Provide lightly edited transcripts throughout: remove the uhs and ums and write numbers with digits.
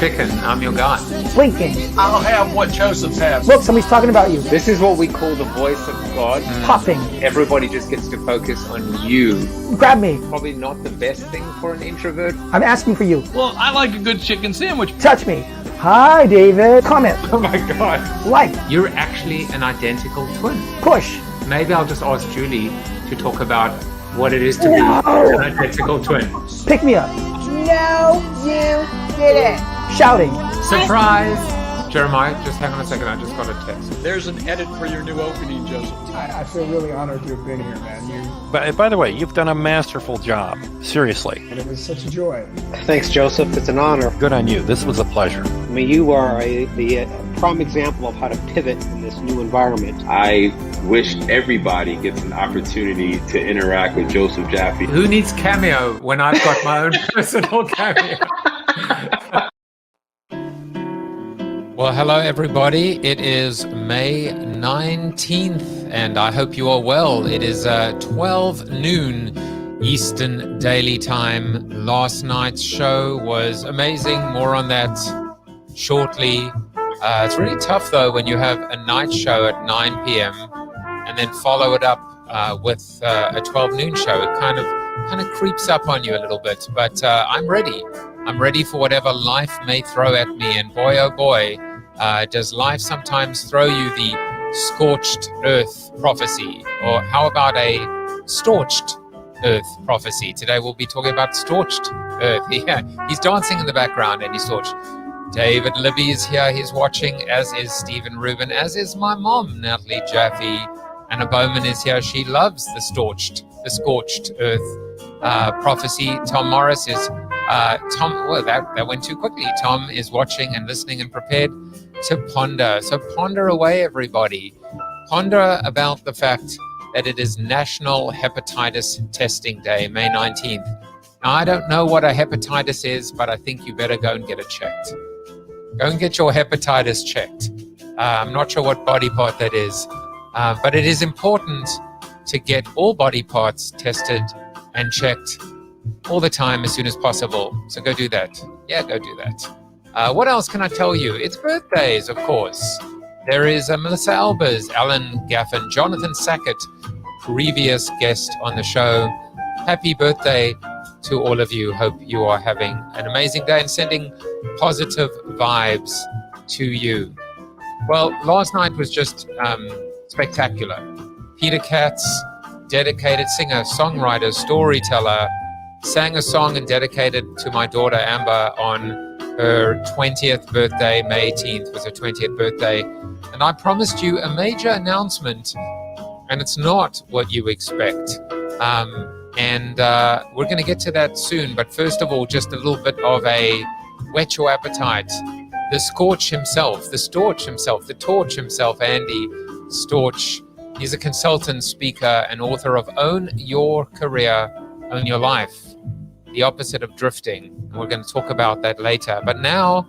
chicken. I'm your guy. Blinking. I'll have what Joseph has. Look, somebody's talking about you. This is what we call the voice of God. Popping. Everybody just gets to focus on you. Grab me. Probably not the best thing for an introvert. I'm asking for you. Well, I like a good chicken sandwich. Touch me. Hi, David. Comment. Oh my God. Like. You're actually an identical twin. Push. Maybe I'll just ask Julie to talk about what it is to be No. an identical twin. Pick me up. No, you didn't. Shouting. Surprise! Jeremiah, just hang on a second. I just got a text. There's an edit for your new opening, Joseph. I feel really honored to have been here, man. But by the way, you've done a masterful job. Seriously. And it was such a joy. Thanks, Joseph. It's an honor. Good on you. This was a pleasure. I mean, you are the prime example of how to pivot in this new environment. I wish everybody gets an opportunity to interact with Joseph Jaffe. Who needs Cameo when I've got my own personal Cameo? Well, hello everybody. It is May 19th and I hope you are well. It is 12 noon Eastern Daily Time. Last night's show was amazing. More on that shortly. It's really tough though when you have a night show at 9 p.m. and then follow it up with a 12 noon show. It kind of creeps up on you a little bit, but I'm ready. I'm ready for whatever life may throw at me, and boy oh boy, does life sometimes throw you the Scorched Earth Prophecy, or how about a Storched Earth Prophecy? Today we'll be talking about Storched Earth. Yeah, he's dancing in the background, Andy Storch. David Libby is here, he's watching, as is Stephen Rubin, as is my mom, Natalie Jaffe. Anna Bowman is here, she loves the Scorched Earth Prophecy. Tom Morris is that went too quickly. Tom is watching and listening and prepared to ponder. So ponder away, everybody. Ponder about the fact that it is National Hepatitis Testing Day, May 19th. Now, I don't know what a hepatitis is, but I think you better go and get it checked. Go and get your hepatitis checked. I'm not sure what body part that is, but it is important to get all body parts tested and checked all the time as soon as possible. So go do that. Yeah, go do that. What else can I tell you? It's birthdays, of course. There is Melissa Albers, Alan Gaffin, Jonathan Sackett, previous guest on the show. Happy birthday to all of you. Hope you are having an amazing day and sending positive vibes to you. Well, last night was just spectacular. Peter Katz, dedicated singer, songwriter, storyteller, sang a song and dedicated to my daughter Amber on her 20th birthday. May 18th was her 20th birthday. And I promised you a major announcement, and it's not what you expect. And we're going to get to that soon. But first of all, just a little bit of a whet your appetite. The Scorch himself, the Storch himself, the Torch himself, Andy Storch. He's a consultant, speaker, and author of Own Your Career, Own Your Life, the opposite of drifting. And we're going to talk about that later. But now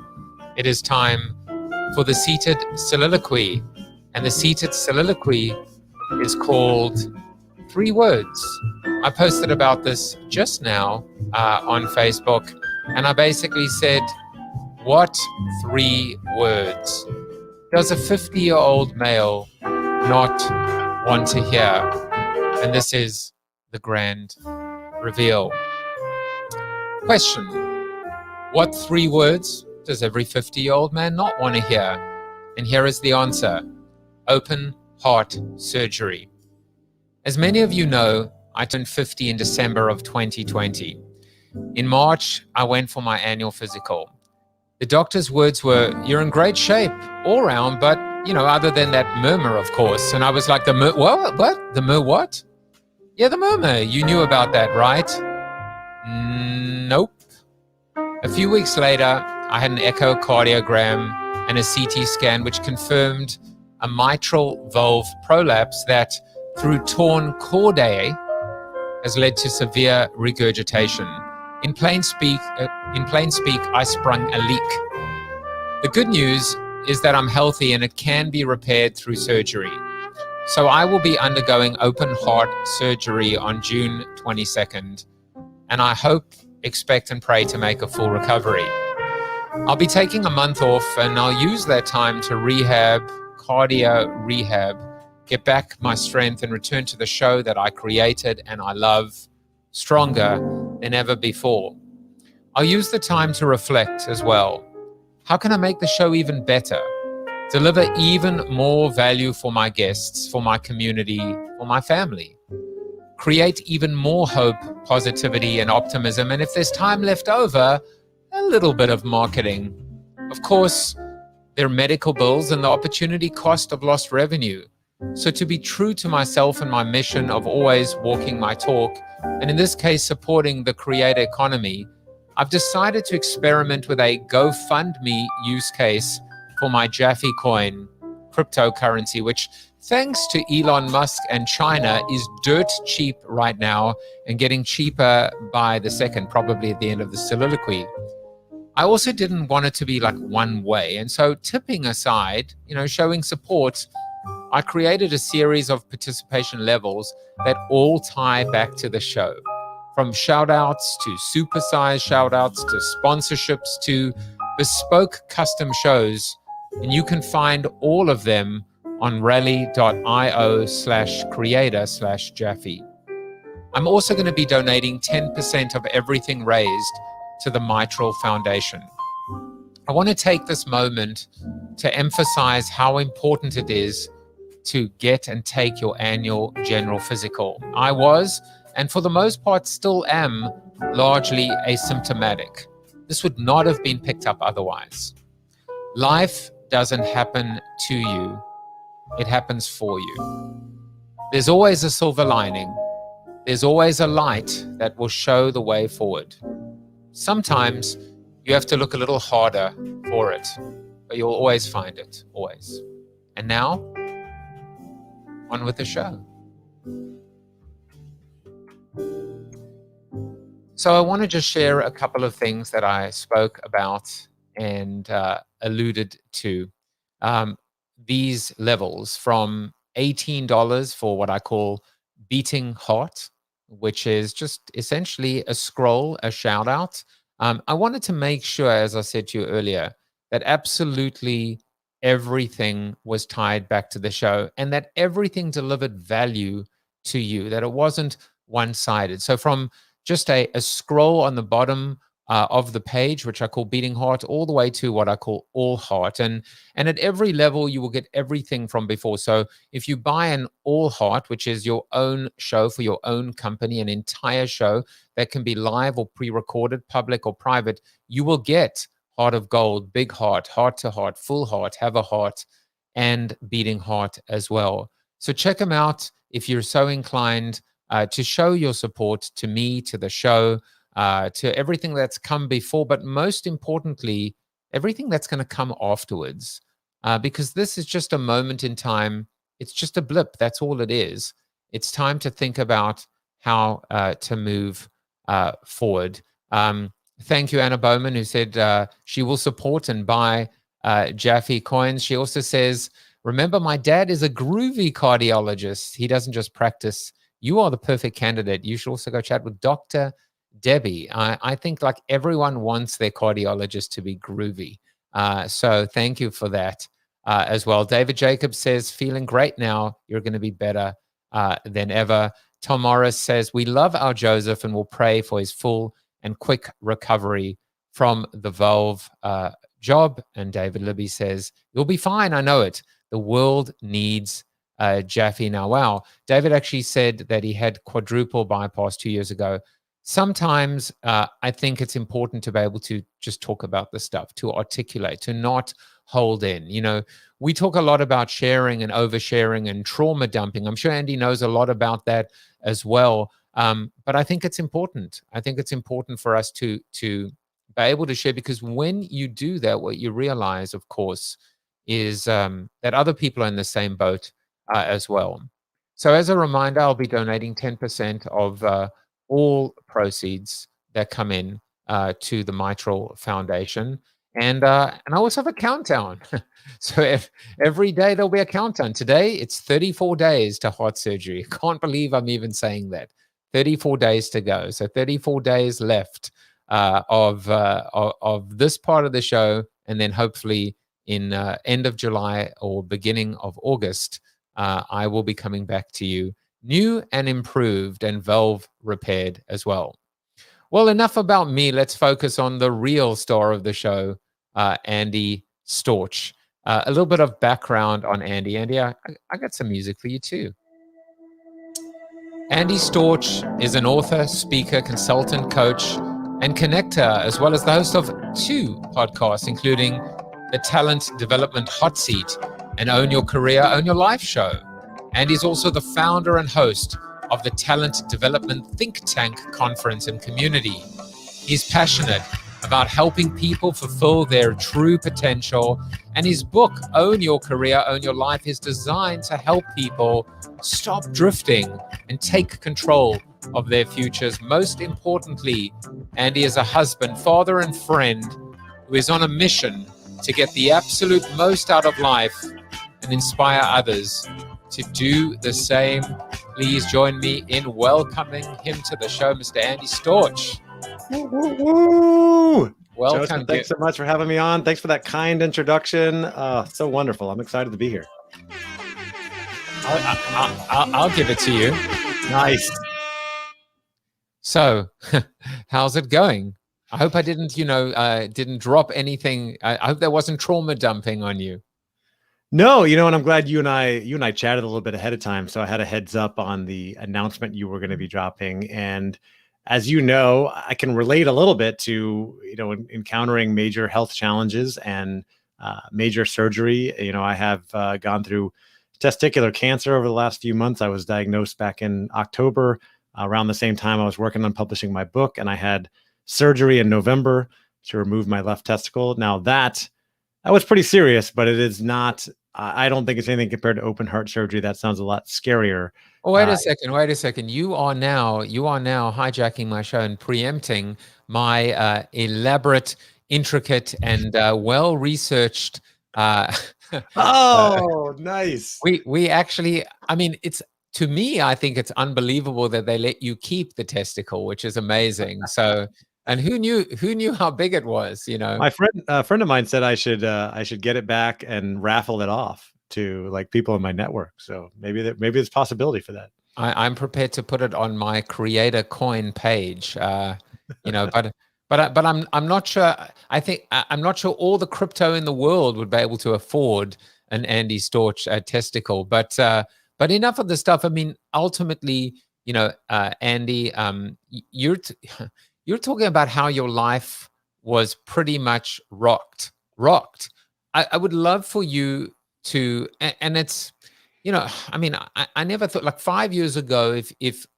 it is time for the seated soliloquy. And the seated soliloquy is called 3 Words. I posted about this just now on Facebook. And I basically said, what 3 words does a 50-year-old male not want to hear? And this is the grand reveal. Question: what 3 words does every 50-year-old man not want to hear? And here is the answer: open heart surgery. As many of you know, I turned 50 in December of 2020. In March, I went for my annual physical. The doctor's words were, "You're in great shape all round, but, other than that murmur, of course." And I was like, what? The what? Yeah, the murmur. You knew about that, right? Nope. A few weeks later, I had an echocardiogram and a CT scan, which confirmed a mitral valve prolapse that, through torn chordae, has led to severe regurgitation. In plain speak, I sprung a leak. The good news is that I'm healthy and it can be repaired through surgery. So I will be undergoing open heart surgery on June 22nd, and I hope, expect and pray to make a full recovery. I'll be taking a month off, and I'll use that time to cardio rehab, get back my strength and return to the show that I created and I love stronger than ever before. I'll use the time to reflect as well. How can I make the show even better? Deliver even more value for my guests, for my community, for my family. Create even more hope, positivity, and optimism. And if there's time left over, a little bit of marketing. Of course, there are medical bills and the opportunity cost of lost revenue. So to be true to myself and my mission of always walking my talk, and in this case, supporting the creator economy, I've decided to experiment with a GoFundMe use case for my Jaffe coin cryptocurrency, which thanks to Elon Musk and China is dirt cheap right now and getting cheaper by the second, probably at the end of the soliloquy. I also didn't want it to be like one way. And so tipping aside, showing support, I created a series of participation levels that all tie back to the show. From shout outs to supersized shout outs to sponsorships to bespoke custom shows. And you can find all of them on rally.io/creator/Jaffe. I'm also going to be donating 10% of everything raised to the Mitral Foundation. I want to take this moment to emphasize how important it is to get and take your annual general physical. I was, and for the most part still am, largely asymptomatic. This would not have been picked up otherwise. Life doesn't happen to you, it happens for you. There's always a silver lining. There's always a light that will show the way forward. Sometimes you have to look a little harder for it, but you'll always find it, always. And now, on with the show. So I want to just share a couple of things that I spoke about and alluded to. These levels from $18 for what I call beating heart, which is just essentially a scroll, a shout out. I wanted to make sure, as I said to you earlier, that absolutely everything was tied back to the show and that everything delivered value to you, that it wasn't one-sided. So from just a scroll on the bottom of the page, which I call beating heart, all the way to what I call all heart. And at every level, you will get everything from before. So if you buy an all heart, which is your own show for your own company, an entire show that can be live or pre-recorded, public or private, you will get heart of gold, big heart to heart, full heart, have a heart, and beating heart as well. So check them out if you're so inclined to show your support to me, to the show, to everything that's come before, but most importantly, everything that's going to come afterwards. Because this is just a moment in time. It's just a blip. That's all it is. It's time to think about how to move forward. Thank you, Anna Bowman, who said she will support and buy Jaffe coins. She also says, remember, my dad is a groovy cardiologist. He doesn't just practice. You are the perfect candidate. You should also go chat with Dr. Debbie. I think like everyone wants their cardiologist to be groovy. So thank you for that as well. David Jacobs says, feeling great now. You're going to be better than ever. Tom Morris says, we love our Joseph and will pray for his full and quick recovery from the valve job. And David Libby says, you'll be fine. I know it. The world needs Jaffe now. Wow. David actually said that he had quadruple bypass 2 years ago. Sometimes I think it's important to be able to just talk about the stuff, to articulate, to not hold in. You know, we talk a lot about sharing and oversharing and trauma dumping. I'm sure Andy knows a lot about that as well. But I think it's important. I think it's important for us to be able to share, because when you do that, what you realize, of course, is that other people are in the same boat as well. So as a reminder, I'll be donating 10% of all proceeds that come in to the Mitral Foundation. And I also have a countdown. So every day there'll be a countdown. Today, it's 34 days to heart surgery. Can't believe I'm even saying that. 34 days to go. So 34 days left of this part of the show, and then hopefully in end of July or beginning of August, I will be coming back to you new and improved and valve repaired as well. Well, enough about me. Let's focus on the real star of the show, Andy Storch. A little bit of background on Andy. Andy, I got some music for you too. Andy Storch is an author, speaker, consultant, coach, and connector, as well as the host of 2 podcasts, including the Talent Development Hot Seat and Own Your Career, Own Your Life show. Andy's also the founder and host of the Talent Development Think Tank Conference and Community. He's passionate about helping people fulfill their true potential, and his book, Own Your Career, Own Your Life, is designed to help people stop drifting and take control of their futures. Most importantly, Andy is a husband, father, and friend who is on a mission to get the absolute most out of life and inspire others to do the same. Please join me in welcoming him to the show, Mr. Andy Storch. Woo, woo, woo. Welcome. Joseph, thanks so much for having me on. Thanks for that kind introduction. So wonderful. I'm excited to be here. I'll give it to you. Nice. So, how's it going? I hope I didn't, didn't drop anything. I hope there wasn't trauma dumping on you. No, and I'm glad you and I chatted a little bit ahead of time. So I had a heads up on the announcement you were going to be dropping. And as you know, I can relate a little bit to, encountering major health challenges and major surgery. I have gone through testicular cancer over the last few months. I was diagnosed back in October, around the same time I was working on publishing my book, and I had surgery in November to remove my left testicle. Now that was pretty serious, but it is not, I don't think it's anything compared to open heart surgery. That sounds a lot scarier. Oh, wait a second. You are now hijacking my show and preempting my elaborate, intricate, and well-researched. Nice. We actually, to me, I think it's unbelievable that they let you keep the testicle, which is amazing. So, and who knew how big it was? My friend, a friend of mine said I should get it back and raffle it off to like people in my network. So maybe there's possibility for that. I'm prepared to put it on my Creator Coin page. But I'm not sure. I'm not sure all the crypto in the world would be able to afford an Andy Storch testicle. But enough of the stuff. Ultimately, Andy, you're talking about how your life was pretty much rocked. I would love for you to, and it's, I never thought, like 5 years ago,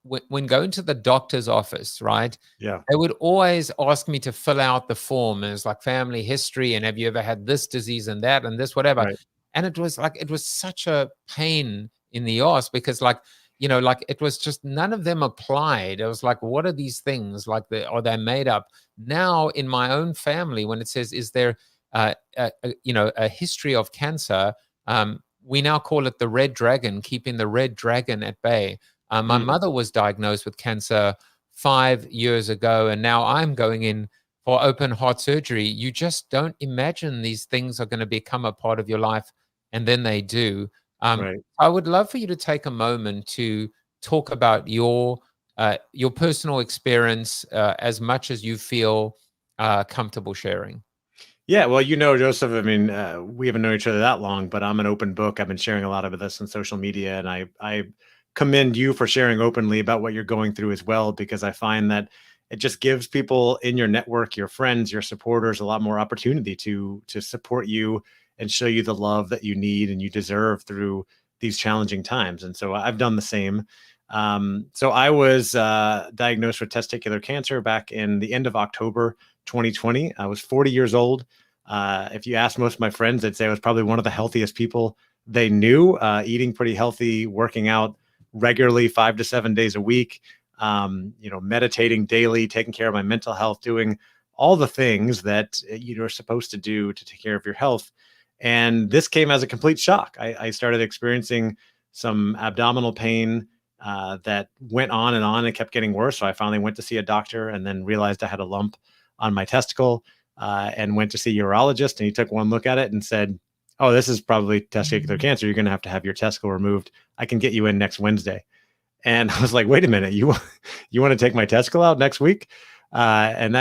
when going to the doctor's office, right? Yeah. They would always ask me to fill out the form. And it's like family history, and have you ever had this disease and that and this, whatever. Right. And it was such a pain in the ass because it was just none of them applied. It was like, what are these things? Are they made up? Now in my own family, when it says, is there a history of cancer? We now call it the red dragon, keeping the red dragon at bay. My mother was diagnosed with cancer 5 years ago, and now I'm going in for open heart surgery. You just don't imagine these things are going to become a part of your life, and then they do. Right. I would love for you to take a moment to talk about your personal experience as much as you feel comfortable sharing. Yeah, well, Joseph, we haven't known each other that long, but I'm an open book. I've been sharing a lot of this on social media, and I commend you for sharing openly about what you're going through as well, because I find that it just gives people in your network, your friends, your supporters, a lot more opportunity to support you and show you the love that you need and you deserve through these challenging times. And so I've done the same. So I was diagnosed with testicular cancer back in the end of October 2020. I was 40 years old. If you ask most of my friends, they'd say I was probably one of the healthiest people they knew, eating pretty healthy, working out regularly 5 to 7 days a week, meditating daily, taking care of my mental health, doing all the things that you're supposed to do to take care of your health. And this came as a complete shock. I started experiencing some abdominal pain that went on and kept getting worse. So I finally went to see a doctor and then realized I had a lump on my testicle, and went to see a urologist, and he took one look at it and said, "Oh, this is probably testicular cancer. You're going to have your testicle removed. I can get you in next Wednesday." And I was like, "Wait a minute, you want to take my testicle out next week?" And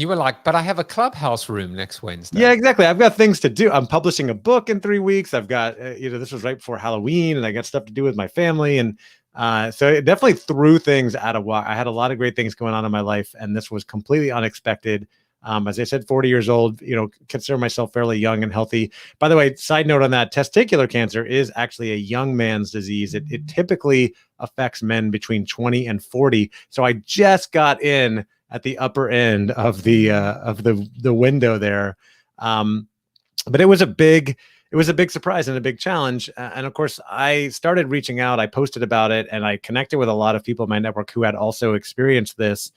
you were like, "But I have a clubhouse room next Wednesday." Yeah, exactly. I've got things to do. I'm publishing a book in 3 weeks. I've got, this was right before Halloween, and I got stuff to do with my family. And so it definitely threw things out of whack. I had a lot of great things going on in my life, and this was completely unexpected. As I said, 40 years old, consider myself fairly young and healthy. By the way, side note on that, testicular cancer is actually a young man's disease. It typically affects men between 20 and 40. So I just got in at the upper end of the window there. But it was a big surprise and a big challenge. And of course, I started reaching out. I posted about it, and I connected with a lot of people in my network who had also experienced this,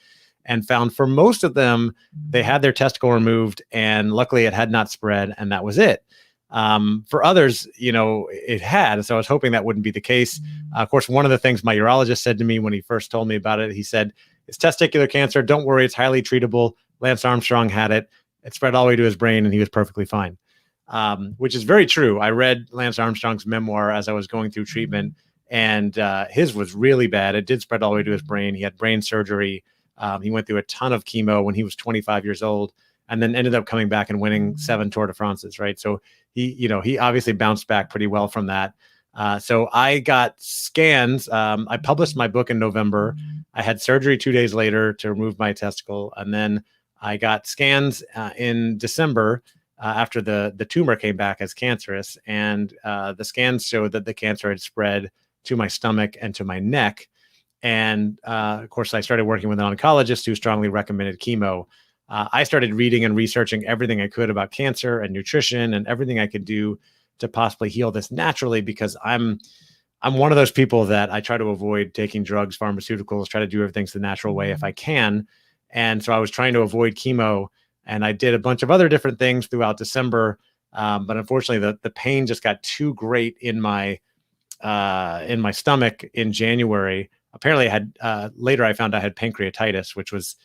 and found for most of them, they had their testicle removed, and luckily it had not spread, and that was it. For others, it had. So I was hoping that wouldn't be the case. Of course, one of the things my urologist said to me when he first told me about it, he said, "It's testicular cancer. Don't worry. It's highly treatable. Lance Armstrong had it. It spread all the way to his brain, and he was perfectly fine." Which is very true. I read Lance Armstrong's memoir as I was going through treatment, and his was really bad. It did spread all the way to his brain. He had brain surgery. He went through a ton of chemo when he was 25 years old, and then ended up coming back and winning 7 Tour de France's, right? So he obviously bounced back pretty well from that. So I got scans. I published my book in November. I had surgery 2 days later to remove my testicle, and then I got scans in December after the tumor came back as cancerous, and the scans showed that the cancer had spread to my stomach and to my neck. And of course, I started working with an oncologist who strongly recommended chemo. I started reading and researching everything I could about cancer and nutrition and everything I could do to possibly heal this naturally, because I'm one of those people that I try to avoid taking drugs, pharmaceuticals, try to do everything the natural way if I can. And so I was trying to avoid chemo, and I did a bunch of other different things throughout December. But unfortunately, the pain just got too great in my stomach in January. Apparently later I found I had pancreatitis, which was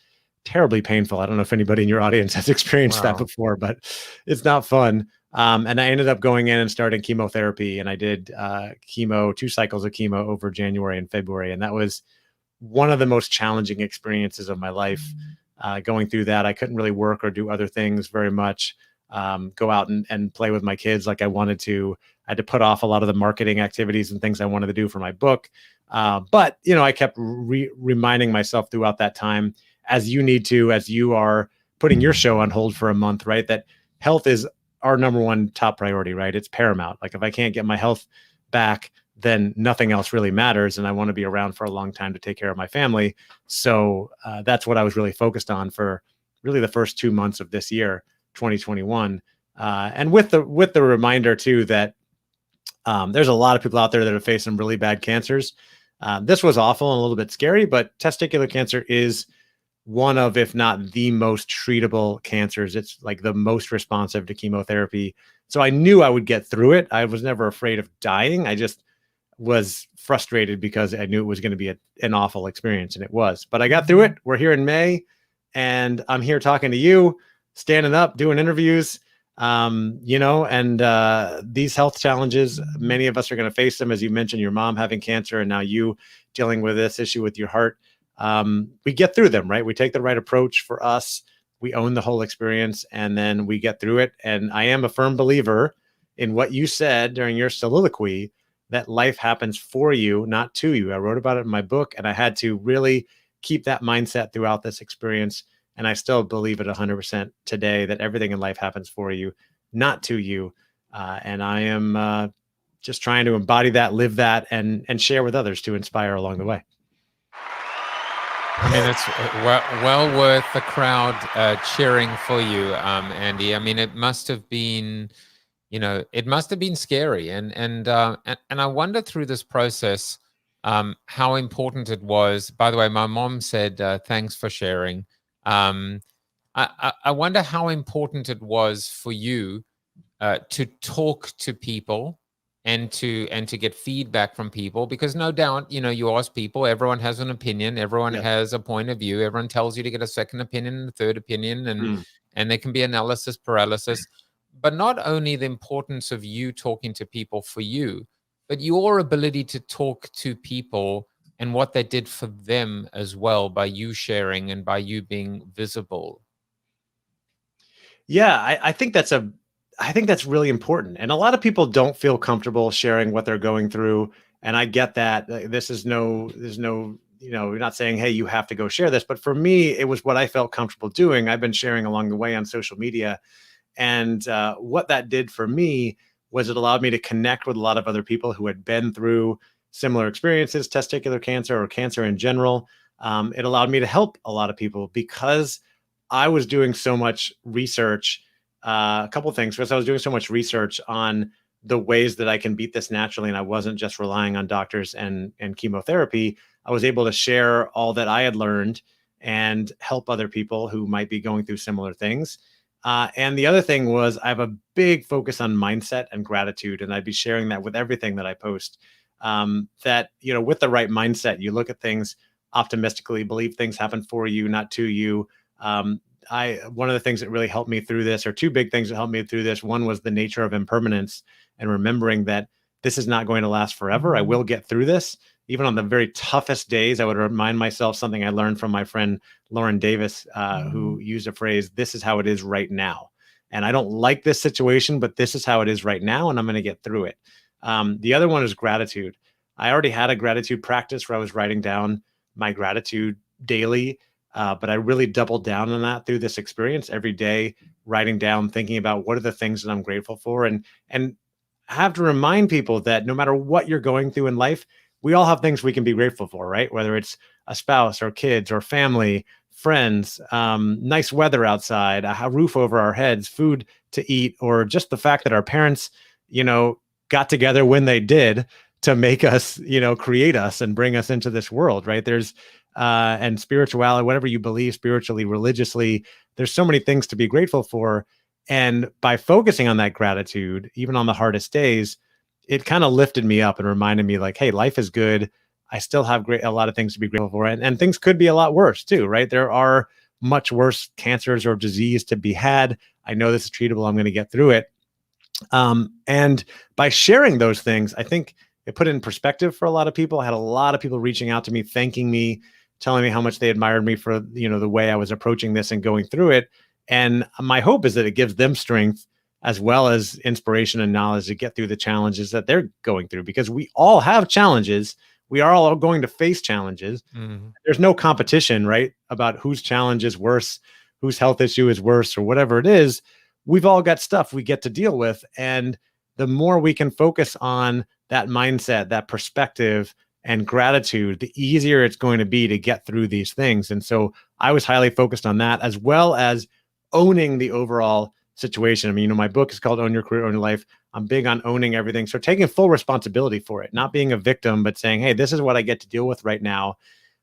terribly painful. I don't know if anybody in your audience has experienced that before, but it's not fun. And I ended up going in and starting chemotherapy, and I did 2 cycles of chemo over January and February. And that was one of the most challenging experiences of my life. Going through that, I couldn't really work or do other things very much, go out and play with my kids like I wanted to. I had to put off a lot of the marketing activities and things I wanted to do for my book. But, I kept reminding myself throughout that time, as you need to, as you are putting your show on hold for a month, right, that health is our number one top priority, right? It's paramount. Like if I can't get my health back, then nothing else really matters. And I want to be around for a long time to take care of my family. So that's what I was really focused on for really the first 2 months of this year, 2021. And with the reminder too, that there's a lot of people out there that have faced some really bad cancers. This was awful and a little bit scary, but testicular cancer is one of, if not the most treatable cancers. It's like the most responsive to chemotherapy. So I knew I would get through it. I was never afraid of dying. I just was frustrated because I knew it was going to be an awful experience, and it was. But I got through it. We're here in May, and I'm here talking to you, standing up, doing interviews, and these health challenges, many of us are going to face them. As you mentioned, your mom having cancer, and now you dealing with this issue with your heart. We get through them, right? We take the right approach for us. We own the whole experience, and then we get through it. And I am a firm believer in what you said during your soliloquy, that life happens for you, not to you. I wrote about it in my book, and I had to really keep that mindset throughout this experience. And I still believe it 100% today, that everything in life happens for you, not to you. And I am just trying to embody that, live that, and share with others to inspire along the way. I mean, it's well worth the crowd cheering for you, Andy. I mean, it must have been, it must have been scary, and I wonder through this process how important it was. By the way, my mom said thanks for sharing. I wonder how important it was for you to talk to people and to get feedback from people, because no doubt, you ask people, everyone has an opinion, everyone has a point of view, everyone tells you to get a second opinion and a third opinion, and there can be analysis paralysis. But not only the importance of you talking to people for you, but your ability to talk to people and what they did for them as well, by you sharing and by you being visible. Yeah, I think that's really important. And a lot of people don't feel comfortable sharing what they're going through. And I get that. There's no, you're not saying, hey, you have to go share this. But for me, it was what I felt comfortable doing. I've been sharing along the way on social media. And what that did for me was it allowed me to connect with a lot of other people who had been through similar experiences, testicular cancer or cancer in general. It allowed me to help a lot of people because I was doing so much research. A couple of things. First, I was doing so much research on the ways that I can beat this naturally, and I wasn't just relying on doctors and chemotherapy. I was able to share all that I had learned and help other people who might be going through similar things. And the other thing was I have a big focus on mindset and gratitude, and I'd be sharing that with everything that I post. That, with the right mindset, you look at things optimistically, believe things happen for you, not to you. One of the things that really helped me through this, or two big things that helped me through this, one was the nature of impermanence and remembering that this is not going to last forever. I will get through this. Even on the very toughest days, I would remind myself something I learned from my friend Lauren Davis, who used a phrase, "This is how it is right now." And I don't like this situation, but this is how it is right now, and I'm going to get through it. The other one is gratitude. I already had a gratitude practice where I was writing down my gratitude daily, but I really doubled down on that through this experience every day, writing down, thinking about what are the things that I'm grateful for. And I have to remind people that no matter what you're going through in life, we all have things we can be grateful for, right? Whether it's a spouse or kids or family, friends, nice weather outside, a roof over our heads, food to eat, or just the fact that our parents, got together when they did to make us, create us and bring us into this world, right? There's, and spirituality, whatever you believe spiritually, religiously, there's so many things to be grateful for. And by focusing on that gratitude, even on the hardest days, it kind of lifted me up and reminded me like, hey, life is good. I still have a lot of things to be grateful for. And things could be a lot worse too, right? There are much worse cancers or disease to be had. I know this is treatable. I'm going to get through it. And by sharing those things, I think it put it in perspective for a lot of people. I had a lot of people reaching out to me, thanking me, telling me how much they admired me for, the way I was approaching this and going through it. And my hope is that it gives them strength as well as inspiration and knowledge to get through the challenges that they're going through, because we all have challenges. We are all going to face challenges. Mm-hmm. There's no competition, right? About whose challenge is worse, whose health issue is worse, or whatever it is. We've all got stuff we get to deal with. And the more we can focus on that mindset, that perspective, and gratitude, the easier it's going to be to get through these things. And so I was highly focused on that, as well as owning the overall situation. I mean, my book is called Own Your Career, Own Your Life. I'm big on owning everything. So taking full responsibility for it, not being a victim, but saying, hey, this is what I get to deal with right now.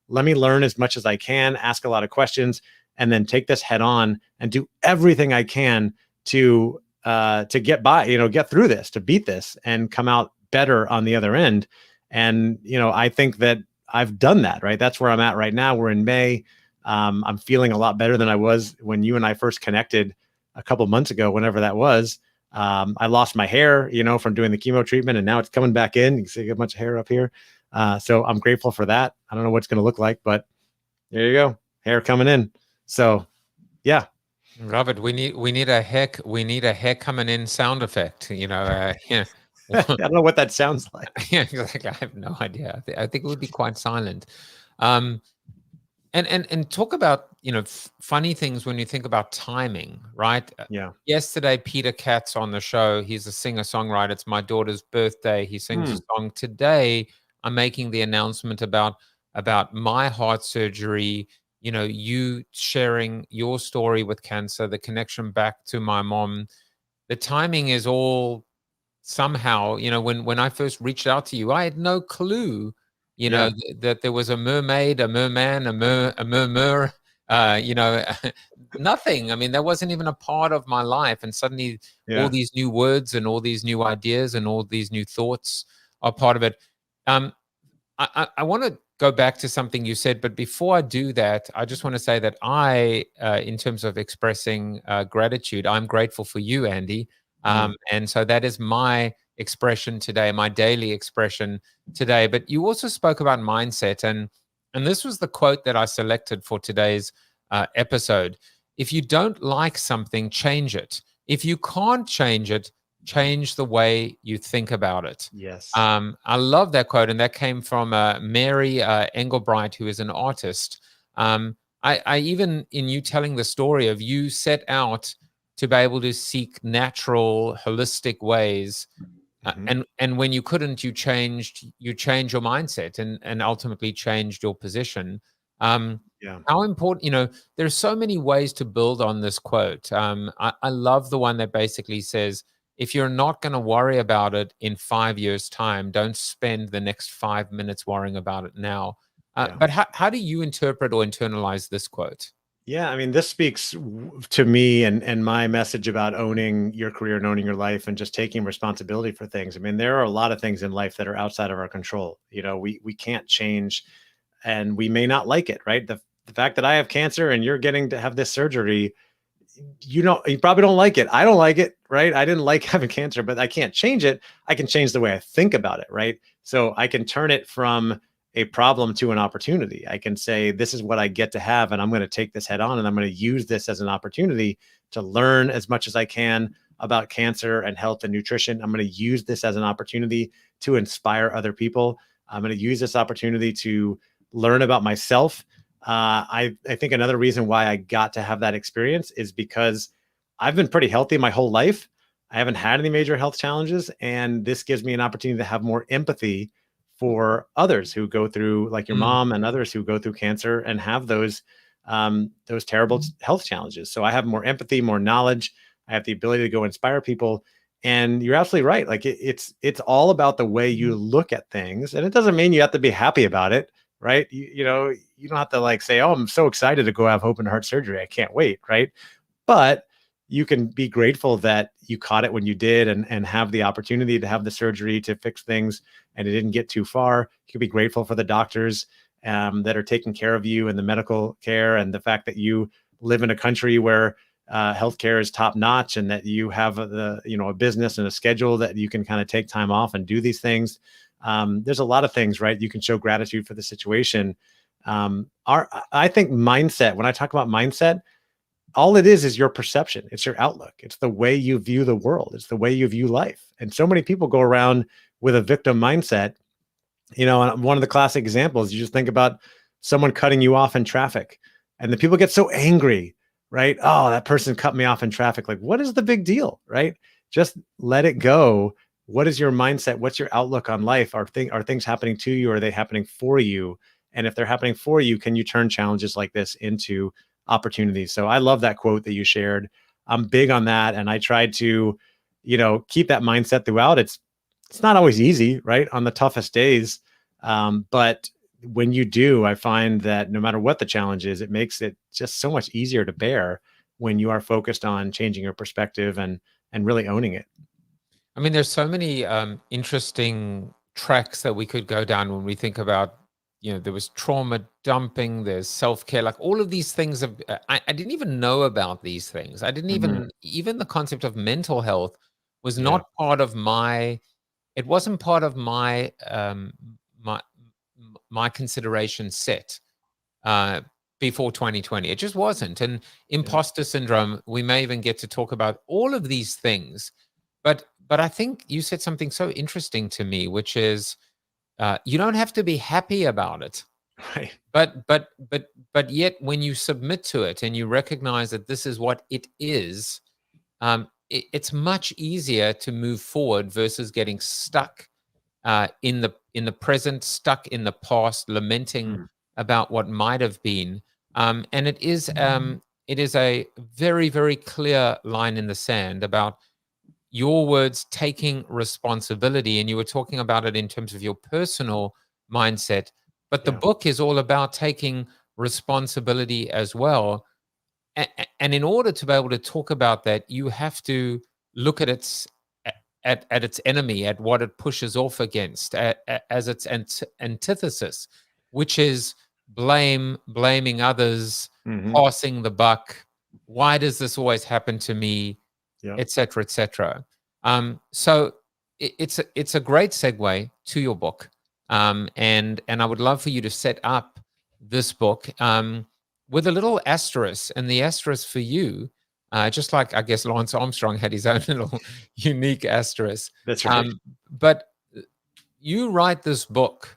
Let me learn as much as I can, ask a lot of questions, and then take this head on and do everything I can to get by, get through this, to beat this and come out better on the other end. And, I think that I've done that, right? That's where I'm at right now. We're in May. I'm feeling a lot better than I was when you and I first connected a couple months ago, whenever that was. I lost my hair, from doing the chemo treatment, and now it's coming back in. You can see a bunch of hair up here. So I'm grateful for that. I don't know what it's going to look like, but there you go. Hair coming in. So yeah. Robert, we need a hair coming in sound effect, yeah. I don't know what that sounds like. Yeah, exactly. I have no idea. I think it would be quite silent. And talk about, funny things when you think about timing, right? Yeah. Yesterday, Peter Katz on the show, he's a singer-songwriter. It's my daughter's birthday. He sings a song. Today, I'm making the announcement about my heart surgery, you sharing your story with cancer, the connection back to my mom. The timing is all somehow, when I first reached out to you, I had no clue that there was a mermaid, a merman, a murmur, nothing. I mean, that wasn't even a part of my life. And suddenly all these new words and all these new ideas and all these new thoughts are part of it. I want to go back to something you said, but before I do that, I just want to say that in terms of expressing gratitude, I'm grateful for you, Andy. And so that is my expression today, my daily expression today. But you also spoke about mindset, and this was the quote that I selected for today's episode. If you don't like something, change it. If you can't change it, change the way you think about it. Yes. I love that quote, and that came from Mary Engelbright, who is an artist. I even, in you telling the story of you set out to be able to seek natural, holistic ways, and when you couldn't, you changed your mindset and ultimately changed your position. How important, there's so many ways to build on this quote. I love the one that basically says, if you're not going to worry about it in 5 years' time, don't spend the next 5 minutes worrying about it now. But how do you interpret or internalize this quote? Yeah, I mean, this speaks to me and my message about owning your career and owning your life and just taking responsibility for things. I mean, there are a lot of things in life that are outside of our control. We can't change, and we may not like it, right? The fact that I have cancer and you're getting to have this surgery, you probably don't like it. I don't like it, right? I didn't like having cancer, but I can't change it. I can change the way I think about it, right? So I can turn it from a problem to an opportunity. I can say, this is what I get to have, and I'm going to take this head on, and I'm going to use this as an opportunity to learn as much as I can about cancer and health and nutrition. I'm going to use this as an opportunity to inspire other people. I'm going to use this opportunity to learn about myself. I think another reason why I got to have that experience is because I've been pretty healthy my whole life. I haven't had any major health challenges, and this gives me an opportunity to have more empathy for others who go through, like your mom and others who go through cancer and have those terrible health challenges. So I have more empathy, more knowledge. I have the ability to go inspire people. And you're absolutely right. Like it's all about the way you look at things. And it doesn't mean you have to be happy about it, right? You don't have to like say, oh, I'm so excited to go have open heart surgery. I can't wait, right? But you can be grateful that you caught it when you did and have the opportunity to have the surgery to fix things and it didn't get too far. You can be grateful for the doctors that are taking care of you and the medical care, and the fact that you live in a country where healthcare is top notch, and that you have a business and a schedule that you can kind of take time off and do these things. There's a lot of things, right? You can show gratitude for the situation. I think mindset, when I talk about mindset, all it is your perception. It's your outlook. It's the way you view the world. It's the way you view life. And so many people go around with a victim mindset. And one of the classic examples, you just think about someone cutting you off in traffic, and the people get so angry, right? Oh, that person cut me off in traffic. Like, what is the big deal, right? Just let it go. What is your mindset? What's your outlook on life? Are things happening to you? Or are they happening for you? And if they're happening for you, can you turn challenges like this into opportunities? So I love that quote that you shared. I'm big on that. And I tried to, keep that mindset throughout. It's not always easy, right? On the toughest days. But when you do, I find that no matter what the challenge is, it makes it just so much easier to bear when you are focused on changing your perspective and really owning it. I mean, there's so many interesting tracks that we could go down when we think about, there was trauma dumping, there's self-care, like all of these things. I didn't even know about these things. I didn't even the concept of mental health was not part of it wasn't part of my consideration set before 2020. It just wasn't. And imposter syndrome, we may even get to talk about all of these things. But I think you said something so interesting to me, which is you don't have to be happy about it. Right. But yet when you submit to it and you recognize that this is what it is, it's much easier to move forward versus getting stuck in the present, stuck in the past, lamenting about what might have been. And it is a very, very clear line in the sand about your words taking responsibility. And you were talking about it in terms of your personal mindset, but the book is all about taking responsibility as well. And in order to be able to talk about that, you have to look at its enemy, at what it pushes off against, as its antithesis, which is blaming others, passing the buck. Why does this always happen to me, et cetera, et cetera. So it's a great segue to your book, and I would love for you to set up this book with a little asterisk, and the asterisk for you, just like I guess Lance Armstrong had his own little unique asterisk. That's right. But you write this book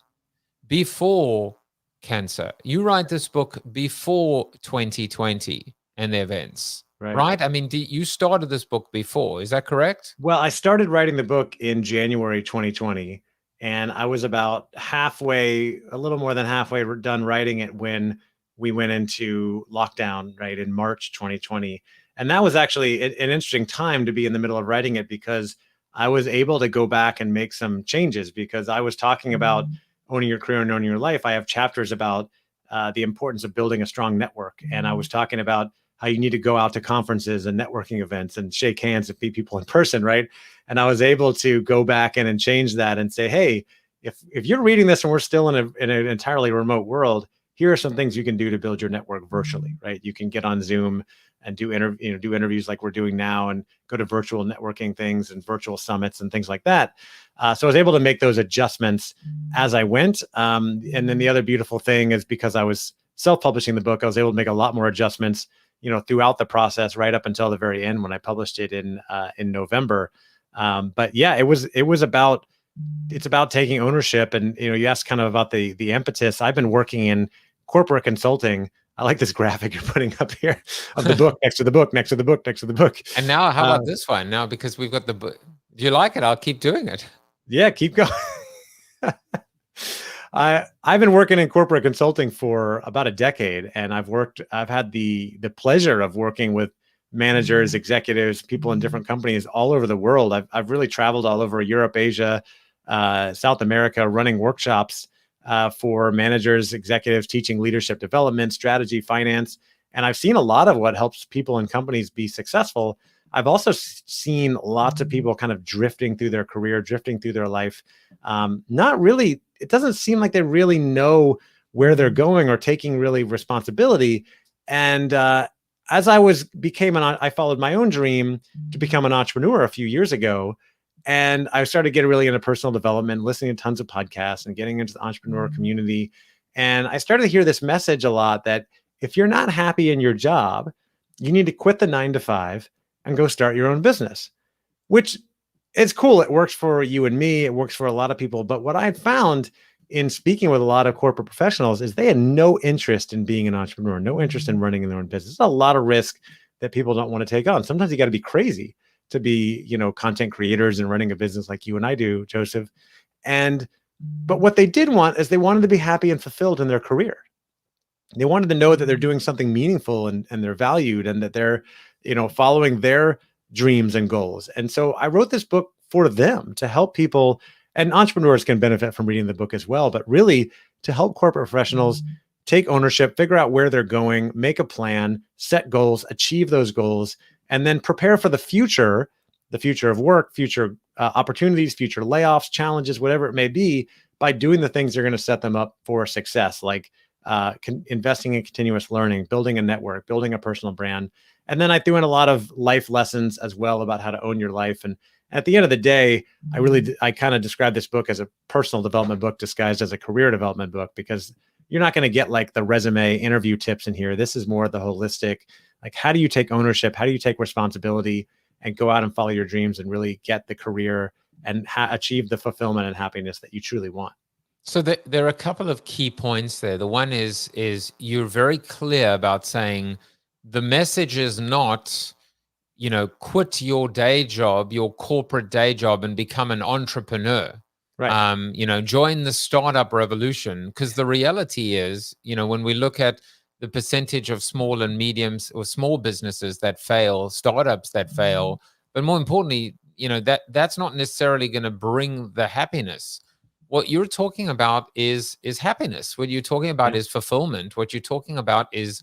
before cancer. You write this book before 2020 and the events, right? I mean, you started this book before. Is that correct? Well, I started writing the book in January 2020, and I was about halfway, a little more than halfway done writing it when we went into lockdown, right, in March 2020. And that was actually an interesting time to be in the middle of writing it, because I was able to go back and make some changes, because I was talking about owning your career and owning your life. I have chapters about the importance of building a strong network. And I was talking about how you need to go out to conferences and networking events and shake hands and meet people in person, right? And I was able to go back in and change that and say, hey, if you're reading this and we're still in an entirely remote world, here are some things you can do to build your network virtually, right? You can get on Zoom and do interviews like we're doing now, and go to virtual networking things and virtual summits and things like that. So I was able to make those adjustments as I went. And then the other beautiful thing is, because I was self-publishing the book, I was able to make a lot more adjustments, throughout the process, right up until the very end when I published it in November. But yeah, it's about taking ownership. And you asked kind of about the impetus. I've been working in corporate consulting. I like this graphic you're putting up here of the book next to the book, next to the book, next to the book. And now, how about this one? Now, because we've got the book. Do you like it? I'll keep doing it. Yeah, keep going. I've been working in corporate consulting for about a decade, and I've had the pleasure of working with managers, executives, people in different companies all over the world. I've really traveled all over Europe, Asia, South America, running workshops for managers, executives, teaching leadership development, strategy, finance. And I've seen a lot of what helps people and companies be successful. I've also seen lots of people kind of drifting through their career, drifting through their life. It doesn't seem like they really know where they're going or taking really responsibility. And as I followed my own dream to become an entrepreneur a few years ago. And I started getting really into personal development, listening to tons of podcasts and getting into the entrepreneur community. And I started to hear this message a lot, that if you're not happy in your job, you need to quit the 9-to-5 and go start your own business, which is cool. It works for you and me. It works for a lot of people. But what I found in speaking with a lot of corporate professionals is they had no interest in being an entrepreneur, no interest in running their own business. There's a lot of risk that people don't want to take on. Sometimes you got to be crazy to be, content creators and running a business like you and I do, Joseph. But what they did want is they wanted to be happy and fulfilled in their career. They wanted to know that they're doing something meaningful and they're valued, and that they're, following their dreams and goals. And so I wrote this book for them to help people, and entrepreneurs can benefit from reading the book as well, but really to help corporate professionals take ownership, figure out where they're going, make a plan, set goals, achieve those goals, and then prepare for the future of work, future opportunities, future layoffs, challenges, whatever it may be, by doing the things that are going to set them up for success, like investing in continuous learning, building a network, building a personal brand. And then I threw in a lot of life lessons as well about how to own your life. And at the end of the day, I kind of describe this book as a personal development book disguised as a career development book, because you're not going to get like the resume interview tips in here. This is more the holistic, like, how do you take ownership? How do you take responsibility and go out and follow your dreams and really get the career and achieve the fulfillment and happiness that you truly want? So there are a couple of key points there. The one is you're very clear about saying the message is not, quit your day job, your corporate day job, and become an entrepreneur. Right. Join the startup revolution. Because the reality is, when we look at the percentage of small and mediums or small businesses that fail, startups that fail, but more importantly, that's not necessarily going to bring the happiness. What you're talking about is happiness. What you're talking about is fulfillment. What you're talking about is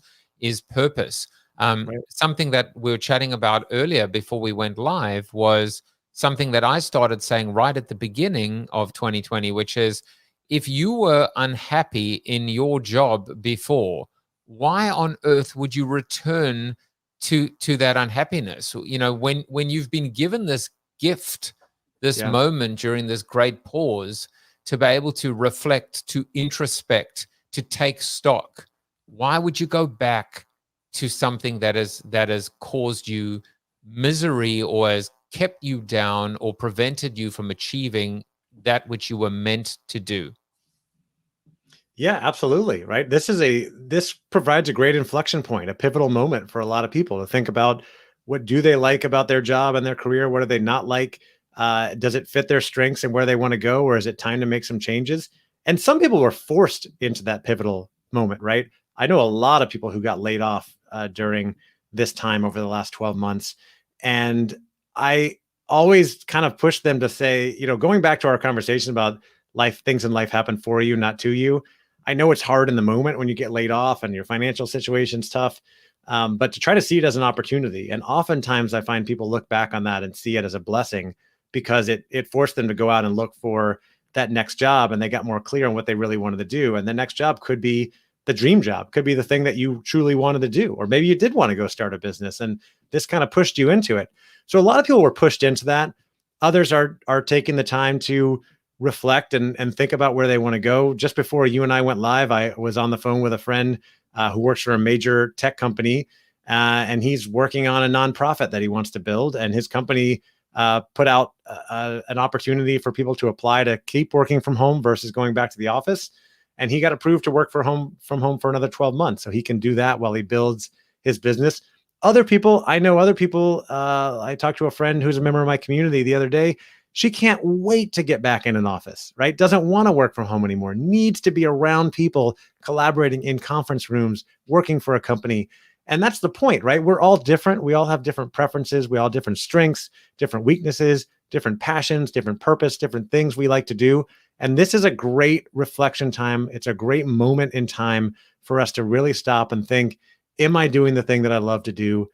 purpose. Right. Something that we were chatting about earlier before we went live was something that I started saying right at the beginning of 2020, which is, if you were unhappy in your job before, why on earth would you return to that unhappiness? You know, when you've been given this gift, this Yeah. moment during this great pause, to be able to reflect, to introspect, to take stock, why would you go back to something that has caused you misery, or has kept you down, or prevented you from achieving that which you were meant to do? Yeah, absolutely. Right. This provides a great inflection point, a pivotal moment for a lot of people to think about, what do they like about their job and their career? What do they not like? Does it fit their strengths and where they want to go, or is it time to make some changes? And some people were forced into that pivotal moment, right? I know a lot of people who got laid off during this time over the last 12 months. And I always kind of push them to say, going back to our conversation about things in life happen for you, not to you. I know it's hard in the moment when you get laid off and your financial situation's tough, but to try to see it as an opportunity. And oftentimes I find people look back on that and see it as a blessing, because it forced them to go out and look for that next job, and they got more clear on what they really wanted to do. And the next job could be the dream job, could be the thing that you truly wanted to do, or maybe you did want to go start a business and this kind of pushed you into it. So a lot of people were pushed into that. Others are taking the time to reflect and think about where they want to go. Just before you and I went live, I was on the phone with a friend who works for a major tech company, and he's working on a nonprofit that he wants to build. And his company put out an opportunity for people to apply to keep working from home versus going back to the office. And he got approved to work from home for another 12 months. So he can do that while he builds his business. I talked to a friend who's a member of my community the other day. She can't wait to get back in an office, right? Doesn't want to work from home anymore, needs to be around people, collaborating in conference rooms, working for a company. And that's the point, right? We're all different. We all have different preferences. We all have different strengths, different weaknesses, different passions, different purpose, different things we like to do. And this is a great reflection time. It's a great moment in time for us to really stop and think, am I doing the thing that I love to do?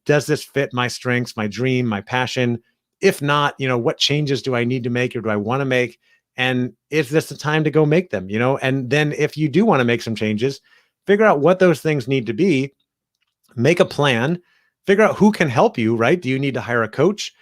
Does this fit my strengths, my dream, my passion? If not, what changes do I need to make, or do I want to make? And is this the time to go make them? And then if you do want to make some changes, figure out what those things need to be, make a plan, figure out who can help you, right? Do you need to hire a coach,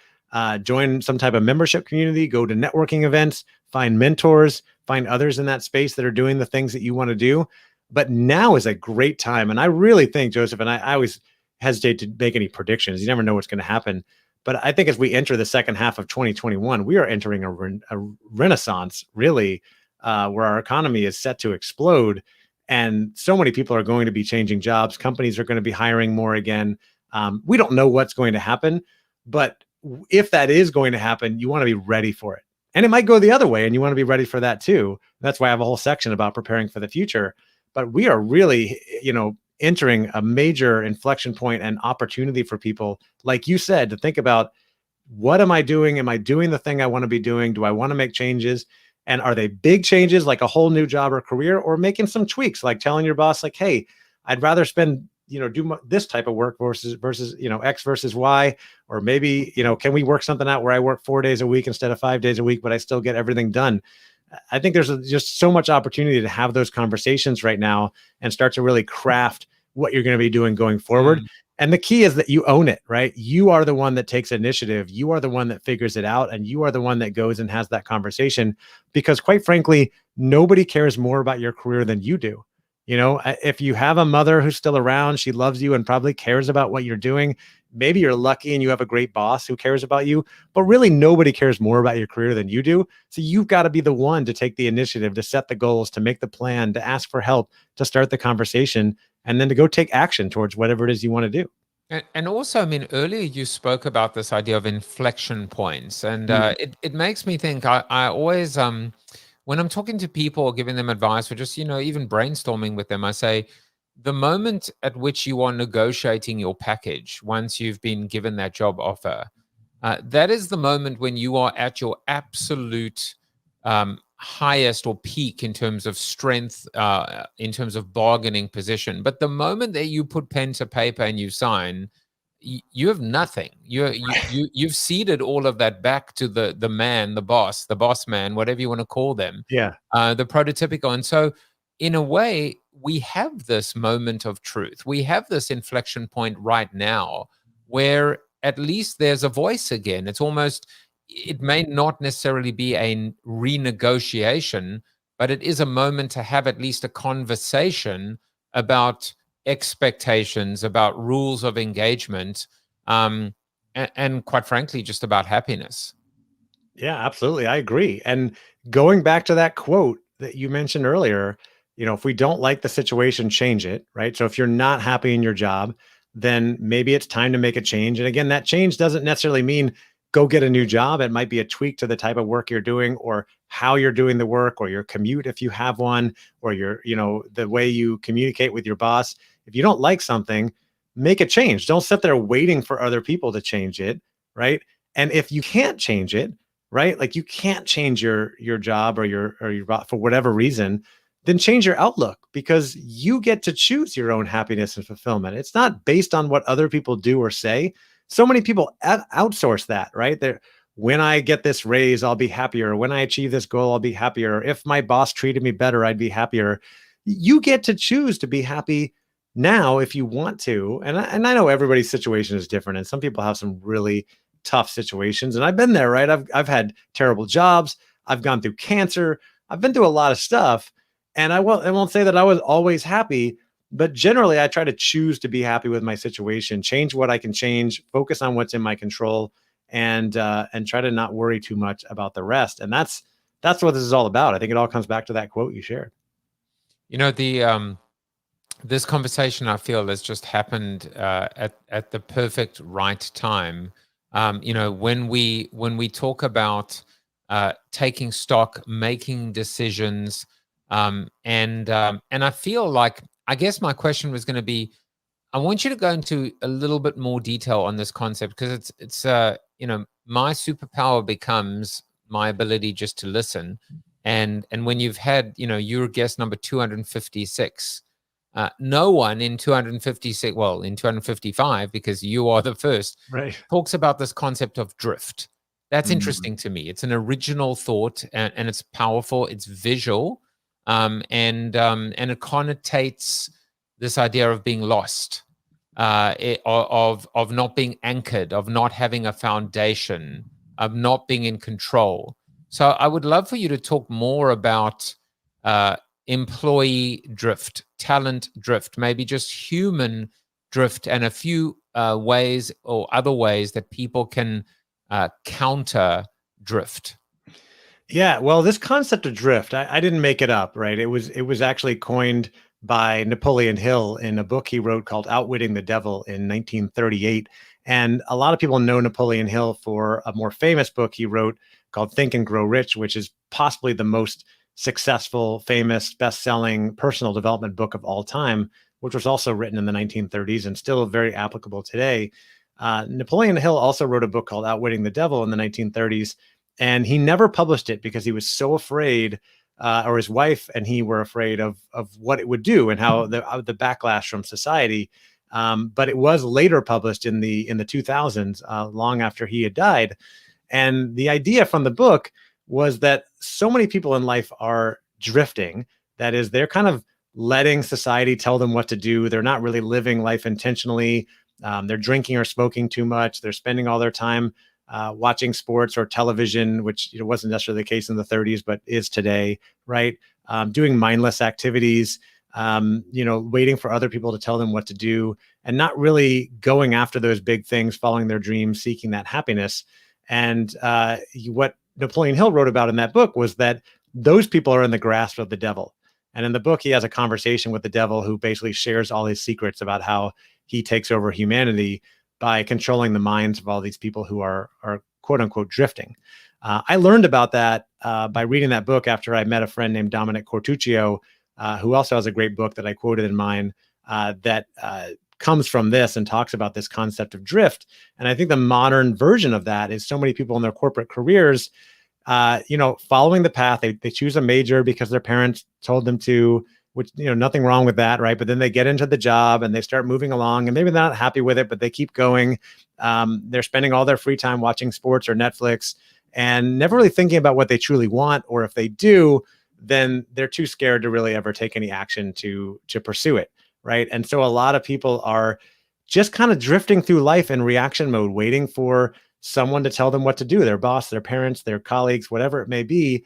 join some type of membership community, go to networking events, find mentors, find others in that space that are doing the things that you want to do. But now is a great time. And I really think, Joseph, and I always hesitate to make any predictions. You never know what's going to happen. But I think as we enter the second half of 2021, we are entering a renaissance, really, where our economy is set to explode. And so many people are going to be changing jobs. Companies are going to be hiring more again. We don't know what's going to happen. But if that is going to happen, you want to be ready for it. And it might go the other way, and you want to be ready for that too. That's why I have a whole section about preparing for the future. But we are really, entering a major inflection point and opportunity for people, like you said, to think about, what am I doing? Am I doing the thing I want to be doing? Do I want to make changes? And are they big changes, like a whole new job or career, or making some tweaks, like telling your boss, like, hey, I'd rather spend, do this type of work versus, X versus Y, or maybe, can we work something out where I work 4 days a week instead of 5 days a week, but I still get everything done? I think there's just so much opportunity to have those conversations right now and start to really craft what you're going to be doing going forward. And the key is that you own it, right? You are the one that takes initiative. You are the one that figures it out. And you are the one that goes and has that conversation, because quite frankly, nobody cares more about your career than you do. If you have a mother who's still around, she loves you and probably cares about what you're doing. Maybe you're lucky and you have a great boss who cares about you, but really nobody cares more about your career than you do. So you've got to be the one to take the initiative, to set the goals, to make the plan, to ask for help, to start the conversation, and then to go take action towards whatever it is you want to do. And also, I mean, earlier you spoke about this idea of inflection points, and it makes me think, I always, when I'm talking to people or giving them advice, or just, even brainstorming with them, I say, the moment at which you are negotiating your package, once you've been given that job offer, that is the moment when you are at your absolute highest or peak in terms of strength, in terms of bargaining position. But the moment that you put pen to paper and you sign, you have nothing. You've ceded all of that back to the man, the boss man, whatever you want to call them. Yeah. The prototypical. And so, in a way, we have this moment of truth. We have this inflection point right now where at least there's a voice again. It's almost, it may not necessarily be a renegotiation, but it is a moment to have at least a conversation about expectations, about rules of engagement, and quite frankly, just about happiness. Yeah, absolutely. I agree. And going back to that quote that you mentioned earlier, if we don't like the situation, change it, right? So if you're not happy in your job, then maybe it's time to make a change. And again, that change doesn't necessarily mean go get a new job. It might be a tweak to the type of work you're doing, or how you're doing the work, or your commute if you have one, or the way you communicate with your boss. If you don't like something, make a change. Don't sit there waiting for other people to change it, right? And if you can't change it, right? Like you can't change your job or your for whatever reason, then change your outlook, because you get to choose your own happiness and fulfillment. It's not based on what other people do or say. So many people outsource that, right? When I get this raise, I'll be happier. When I achieve this goal, I'll be happier. If my boss treated me better, I'd be happier. You get to choose to be happy now if you want to. And I know everybody's situation is different, and some people have some really tough situations. And I've been there, right? I've had terrible jobs. I've gone through cancer. I've been through a lot of stuff. And I won't say that I was always happy, but generally I try to choose to be happy with my situation, change what I can change, focus on what's in my control, and try to not worry too much about the rest. And that's what this is all about. I think it all comes back to that quote you shared. This conversation, I feel, has just happened at the perfect right time. When we talk about taking stock, making decisions, and I feel like, I guess my question was going to be, I want you to go into a little bit more detail on this concept, because it's my superpower becomes my ability just to listen. And when you've had, you're guest number 256, no one in 256, well, in 255, because you are the first, right, talks about this concept of drift. That's interesting to me. It's an original thought, and it's powerful. It's visual, and it connotates this idea of being lost, of not being anchored, of not having a foundation, of not being in control. So I would love for you to talk more about employee drift, talent drift, maybe just human drift, and a few ways or other ways that people can counter drift. Yeah, well, this concept of drift, I didn't make it up, right? It was actually coined by Napoleon Hill in a book he wrote called Outwitting the Devil in 1938. And a lot of people know Napoleon Hill for a more famous book he wrote called Think and Grow Rich, which is possibly the most successful, famous, best-selling personal development book of all time, which was also written in the 1930s and still very applicable today. Napoleon Hill also wrote a book called Outwitting the Devil in the 1930s, and he never published it because he was so afraid, or his wife and he were afraid of what it would do and how the backlash from society. But it was later published in the 2000s, long after he had died. And the idea from the book was that so many people in life are drifting. That is, they're kind of letting society tell them what to do. They're not really living life intentionally. They're drinking or smoking too much. They're spending all their time watching sports or television, which wasn't necessarily the case in the 30s, but is today, right? Doing mindless activities, waiting for other people to tell them what to do, and not really going after those big things, following their dreams, seeking that happiness. And what Napoleon Hill wrote about in that book was that those people are in the grasp of the devil. And in the book, he has a conversation with the devil, who basically shares all his secrets about how he takes over humanity by controlling the minds of all these people who are quote unquote drifting. I learned about that by reading that book after I met a friend named Dominic Cortuccio, who also has a great book that I quoted in mine that comes from this and talks about this concept of drift. And I think the modern version of that is so many people in their corporate careers, following the path. They choose a major because their parents told them to, which, nothing wrong with that, right? But then they get into the job and they start moving along, and maybe they're not happy with it, but they keep going. They're spending all their free time watching sports or Netflix and never really thinking about what they truly want. Or if they do, then they're too scared to really ever take any action to pursue it, right? And so a lot of people are just kind of drifting through life in reaction mode, waiting for someone to tell them what to do, their boss, their parents, their colleagues, whatever it may be,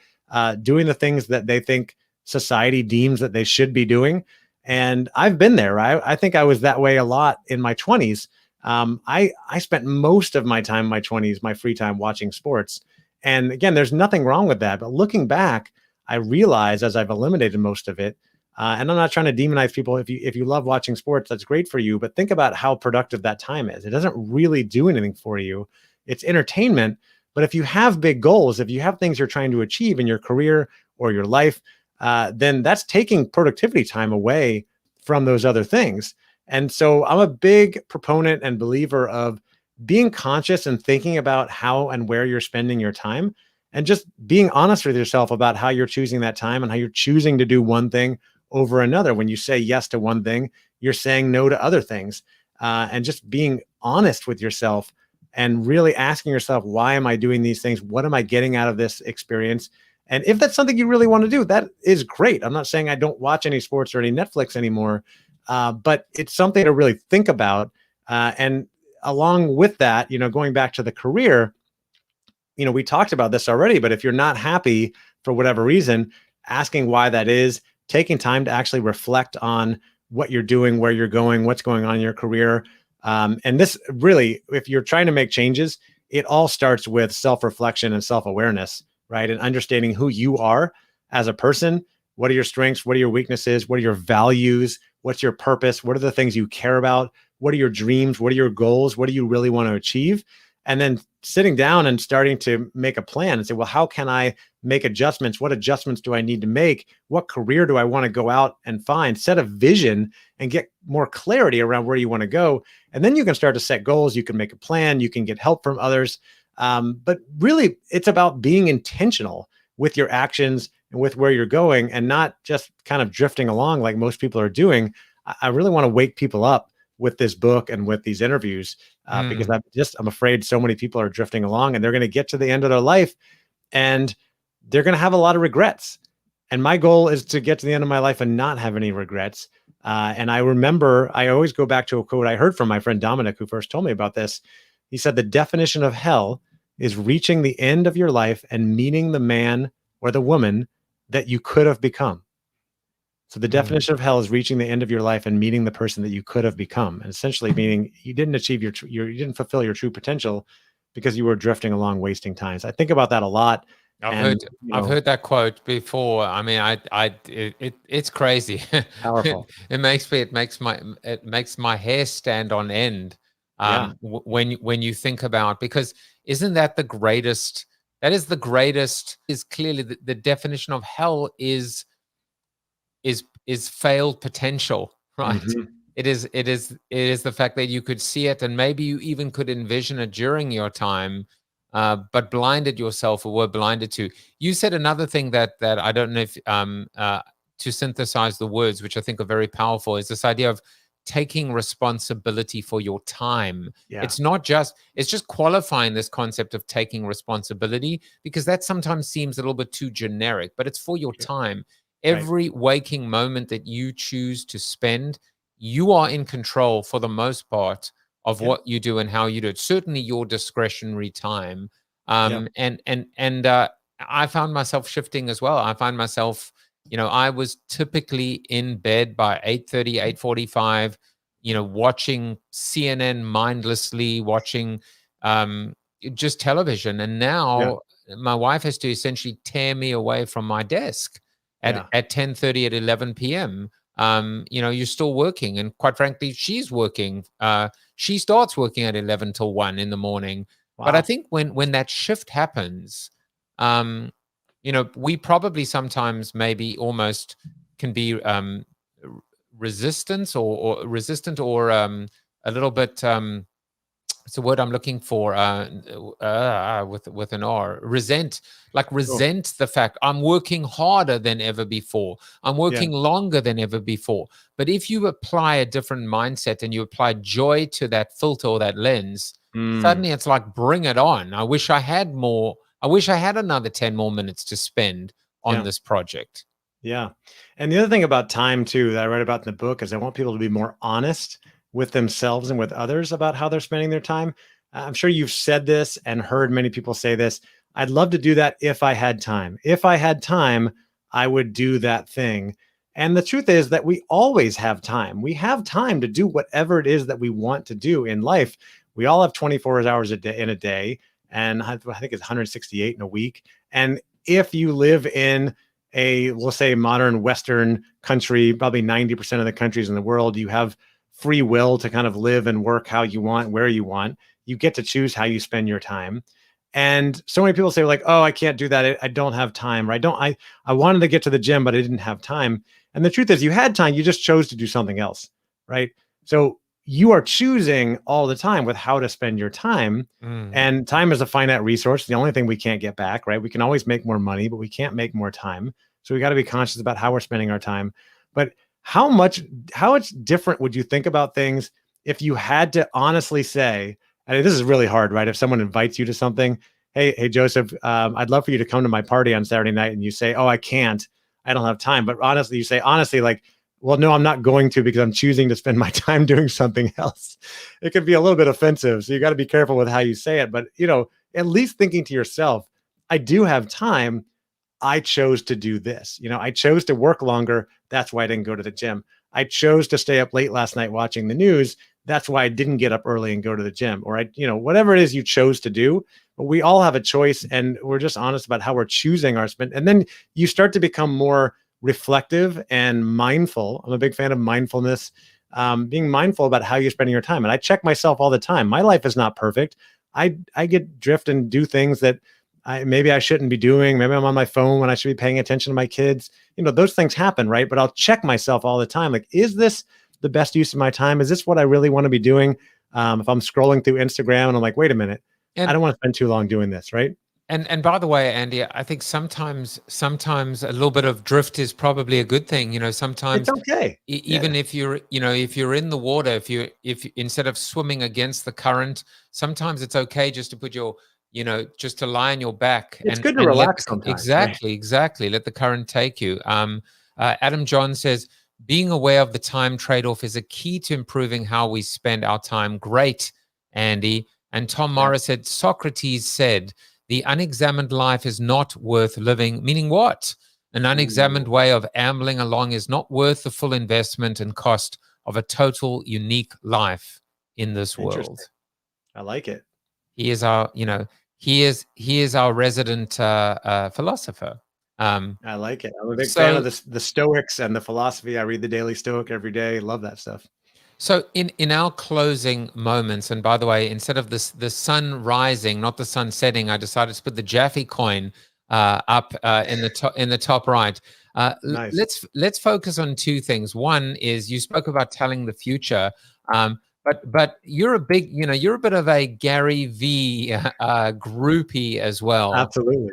doing the things that they think society deems that they should be doing. And I've been there, right? I think I was that way a lot in my 20s. I spent most of my time in my 20s, my free time, watching sports. And again, there's nothing wrong with that. But looking back, I realize, as I've eliminated most of it, and I'm not trying to demonize people. If you love watching sports, that's great for you. But think about how productive that time is. It doesn't really do anything for you. It's entertainment. But if you have big goals, if you have things you're trying to achieve in your career or your life, then that's taking productivity time away from those other things. And so I'm a big proponent and believer of being conscious and thinking about how and where you're spending your time, and just being honest with yourself about how you're choosing that time and how you're choosing to do one thing over another. When you say yes to one thing, you're saying no to other things, and just being honest with yourself and really asking yourself, why am I doing these things? What am I getting out of this experience? And if that's something you really want to do, that is great. I'm not saying I don't watch any sports or any Netflix anymore, but it's something to really think about. And along with that, going back to the career, we talked about this already, but if you're not happy for whatever reason, asking why that is, taking time to actually reflect on what you're doing, where you're going, what's going on in your career. And this really, if you're trying to make changes, it all starts with self-reflection and self-awareness, right? And understanding who you are as a person. What are your strengths? What are your weaknesses? What are your values? What's your purpose? What are the things you care about? What are your dreams? What are your goals? What do you really want to achieve? And then sitting down and starting to make a plan and say, well, how can I make adjustments? What adjustments do I need to make? What career do I want to go out and find? Set a vision and get more clarity around where you want to go. And then you can start to set goals. You can make a plan. You can get help from others. But really, it's about being intentional with your actions and with where you're going, and not just kind of drifting along like most people are doing. I really want to wake people up with this book and with these interviews, because I'm afraid so many people are drifting along, and they're going to get to the end of their life and they're going to have a lot of regrets. And my goal is to get to the end of my life and not have any regrets. And I remember, I always go back to a quote I heard from my friend Dominic, who first told me about this. He said, the definition of hell is reaching the end of your life and meeting the man or the woman that you could have become. So the definition of hell is reaching the end of your life and meeting the person that you could have become. And essentially meaning you didn't achieve you didn't fulfill your true potential because you were drifting along, wasting time. So I think about that a lot. I've heard that quote before. I mean, it's crazy. Powerful. It makes my hair stand on end. When you think about, because isn't that the greatest? That is the greatest. Is clearly the definition of hell is failed potential, right? It is the fact that you could see it, and maybe you even could envision it during your time, but blinded yourself or were blinded to. You said another thing that I don't know if to synthesize the words, which I think are very powerful, is this idea of taking responsibility for your time. It's just qualifying this concept of taking responsibility, because that sometimes seems a little bit too generic, but it's for your time. Every waking moment that you choose to spend, you are in control for the most part of what you do and how you do it. Certainly your discretionary time. And I found myself shifting as well. I find myself, I was typically in bed by 8:30, 8:45, watching CNN mindlessly, watching just television. And now my wife has to essentially tear me away from my desk at 10:30, at 11 p.m. You're still working, and quite frankly, she's working. She starts working at 11 till 1 in the morning. Wow. But I think when that shift happens, we probably sometimes maybe almost can be resistant or a little bit it's a word I'm looking for, with an R. Resent the fact I'm working harder than ever before. I'm working longer than ever before. But if you apply a different mindset and you apply joy to that filter or that lens, suddenly it's like, bring it on. I wish I had more. I wish I had another 10 more minutes to spend on this project. Yeah. And the other thing about time too, that I read about in the book, is I want people to be more honest with themselves and with others about how they're spending their time. I'm sure you've said this and heard many people say this. I'd love to do that if I had time. If I had time, I would do that thing. And the truth is that we always have time. We have time to do whatever it is that we want to do in life. We all have 24 hours a day in a day, and I think it's 168 in a week. And if you live in a, we'll say, modern Western country, probably 90% of the countries in the world, you have free will to kind of live and work how you want, where you want. You get to choose how you spend your time. And so many people say like, oh, I can't do that. I don't have time. Or I wanted to get to the gym, but I didn't have time. And the truth is you had time, you just chose to do something else, right? So you are choosing all the time with how to spend your time. And time is a finite resource. The only thing we can't get back, right? We can always make more money, but we can't make more time. So we got to be conscious about how we're spending our time. But how much different would you think about things if you had to honestly say, and this is really hard, right? If someone invites you to something, hey, Joseph, I'd love for you to come to my party on Saturday night, and you say, oh, I can't, I don't have time. But honestly, you say, honestly, like, well, no, I'm not going to, because I'm choosing to spend my time doing something else. It could be a little bit offensive. So you got to be careful with how you say it. But, at least thinking to yourself, I do have time. I chose to do this. I chose to work longer. That's why I didn't go to the gym. I chose to stay up late last night watching the news. That's why I didn't get up early and go to the gym. Or whatever it is you chose to do. But we all have a choice, and we're just honest about how we're choosing our spend. And then you start to become more reflective and mindful. I'm a big fan of mindfulness, being mindful about how you're spending your time. And I check myself all the time. My life is not perfect. I get drift and do things that maybe I shouldn't be doing. Maybe I'm on my phone when I should be paying attention to my kids. Those things happen, right? But I'll check myself all the time. Like, is this the best use of my time? Is this what I really want to be doing? If I'm scrolling through Instagram and I'm like, wait a minute, I don't want to spend too long doing this, right? And by the way, Andy, I think sometimes a little bit of drift is probably a good thing. Sometimes it's okay. Even if you're in the water, if instead of swimming against the current, sometimes it's okay just to put your, just to lie on your back. It's good to relax sometimes. Exactly. Let the current take you. Adam John says, being aware of the time trade-off is a key to improving how we spend our time. Great, Andy. And Tom Morris said, Socrates said, the unexamined life is not worth living. Meaning what? An unexamined way of ambling along is not worth the full investment and cost of a total unique life in this world. I like it. He is our, he is our resident philosopher. I like it. I'm a big fan of the Stoics and the philosophy. I read the Daily Stoic every day. Love that stuff. So in our closing moments, and by the way, instead of the sun rising, not the sun setting, I decided to put the Jaffe coin up in the top right. Nice. Let's focus on two things. One is, you spoke about telling the future, but you're a bit of a Gary V groupie as well. Absolutely.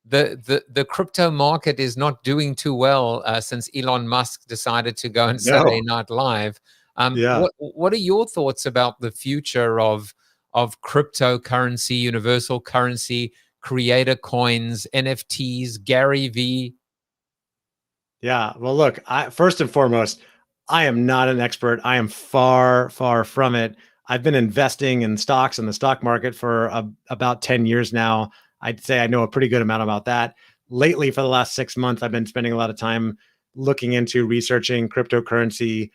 The crypto market is not doing too well since Elon Musk decided to go on Saturday Night Live. What are your thoughts about the future of cryptocurrency, universal currency, creator coins, NFTs, Gary V? Yeah, well, look, first and foremost, I am not an expert. I am far, far from it. I've been investing in stocks in the stock market for about 10 years now. I'd say I know a pretty good amount about that. Lately, for the last 6 months, I've been spending a lot of time looking into researching cryptocurrency,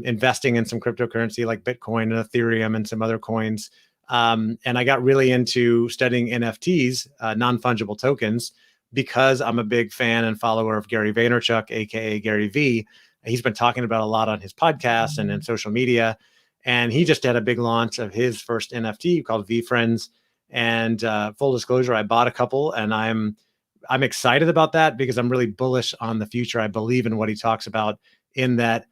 investing in some cryptocurrency like Bitcoin and Ethereum and some other coins. And I got really into studying NFTs, non-fungible tokens, because I'm a big fan and follower of Gary Vaynerchuk, aka Gary V. He's been talking about a lot on his podcast and in social media. And he just had a big launch of his first NFT called V Friends. And full disclosure, I bought a couple, and I'm excited about that because I'm really bullish on the future. I believe in what he talks about, in that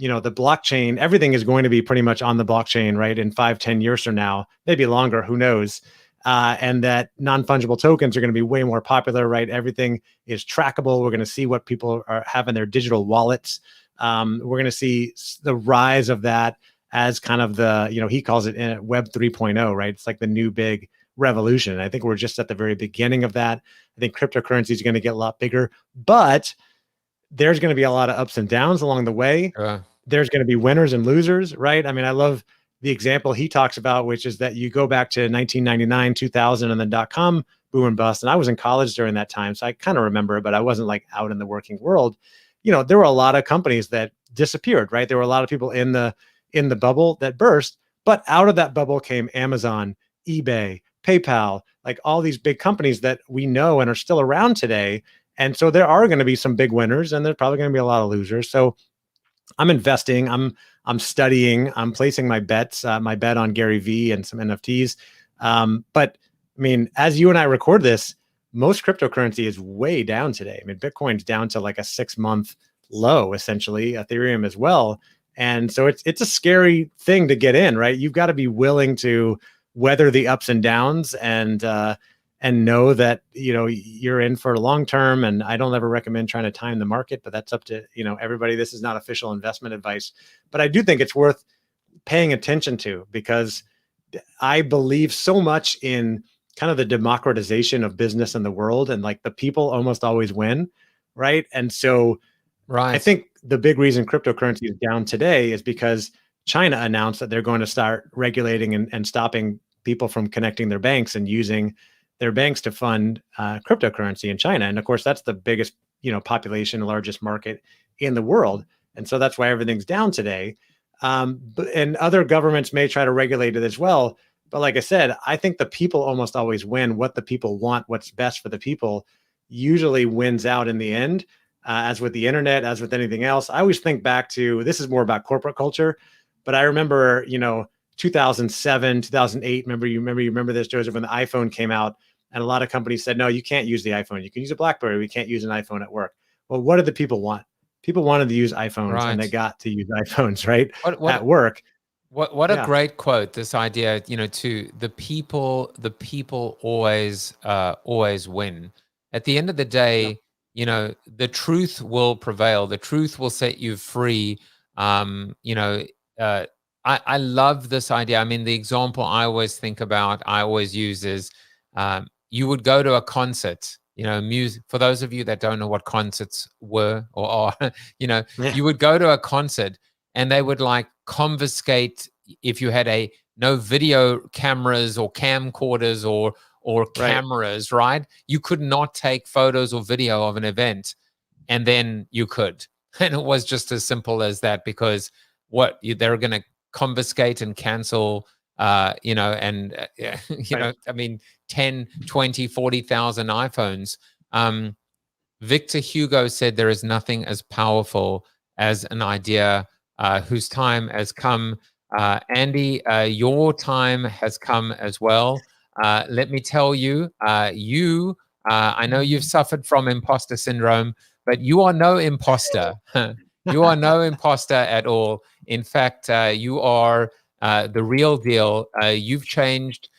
the blockchain, everything is going to be pretty much on the blockchain, right? In 5-10 years from now, maybe longer, who knows? And that non-fungible tokens are going to be way more popular, right? Everything is trackable. We're going to see what people have in their digital wallets. We're going to see the rise of that as kind of the, he calls it Web 3.0, right? It's like the new big revolution. I think we're just at the very beginning of that. I think cryptocurrency is going to get a lot bigger, but there's going to be a lot of ups and downs along the way. There's going to be winners and losers, right? I mean, I love the example he talks about, which is that you go back to 1999, 2000, and then .com boom and bust. And I was in college during that time, so I kind of remember it, but I wasn't like out in the working world. There were a lot of companies that disappeared, right? There were a lot of people in the bubble that burst, but out of that bubble came Amazon, eBay, PayPal, like all these big companies that we know and are still around today. And so there are going to be some big winners, and there's probably going to be a lot of losers. So I'm investing, I'm studying, I'm placing my bets, my bet on Gary Vee and some NFTs. But I mean, as you and I record this, most cryptocurrency is way down today. I mean, Bitcoin's down to like a 6-month low, essentially, Ethereum as well. And so it's a scary thing to get in, right? You've got to be willing to weather the ups and downs and know that, you're in for long term. And I don't ever recommend trying to time the market, but that's up to, everybody. This is not official investment advice, but I do think it's worth paying attention to, because I believe so much in kind of the democratization of business in the world, and like the people almost always win. Right. And so I think the big reason cryptocurrency is down today is because China announced that they're going to start regulating and stopping people from connecting their banks and using their banks to fund cryptocurrency in China. And of course, that's the biggest, population, largest market in the world. And so that's why everything's down today. And other governments may try to regulate it as well. But like I said, I think the people almost always win. What the people want, what's best for the people, usually wins out in the end. As with the internet, as with anything else, I always think back to, this is more about corporate culture, but I remember, 2007, 2008, you remember this, Joseph, when the iPhone came out, and a lot of companies said, no, you can't use the iPhone. You can use a BlackBerry. We can't use an iPhone at work. Well, what did the people want? People wanted to use iPhones, and they got to use iPhones, right? At work. What a great quote, this idea, to the people always win. At the end of the day, the truth will prevail. The truth will set you free. I love this idea. I mean, the example I always use is, you would go to a concert, music. For those of you that don't know what concerts were or are, you would go to a concert and they would like confiscate, if you had no video cameras or camcorders or cameras, right? You could not take photos or video of an event, and then you could. And it was just as simple as that, because they're going to confiscate and cancel, I mean, 10, 20, 40,000 iPhones. Victor Hugo said there is nothing as powerful as an idea whose time has come. Andy, your time has come as well. Let me tell you, I know you've suffered from imposter syndrome, but you are no imposter. You are no imposter at all. In fact, you are the real deal. You've changed.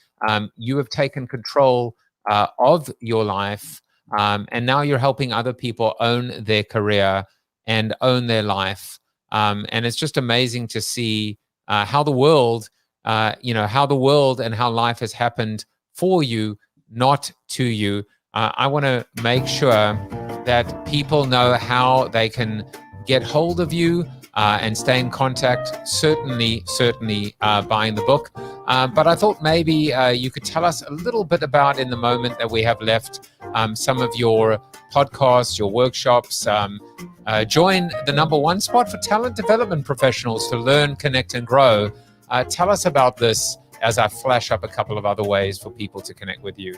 You have taken control of your life, and now you're helping other people own their career and own their life. And it's just amazing to see how the world, and how life has happened for you, not to you. I want to make sure that people know how they can get hold of you and stay in contact. Certainly buying the book. But I thought maybe you could tell us a little bit about, in the moment that we have left, some of your podcasts, your workshops. Join the #1 spot for talent development professionals to learn, connect, and grow. Tell us about this as I flash up a couple of other ways for people to connect with you.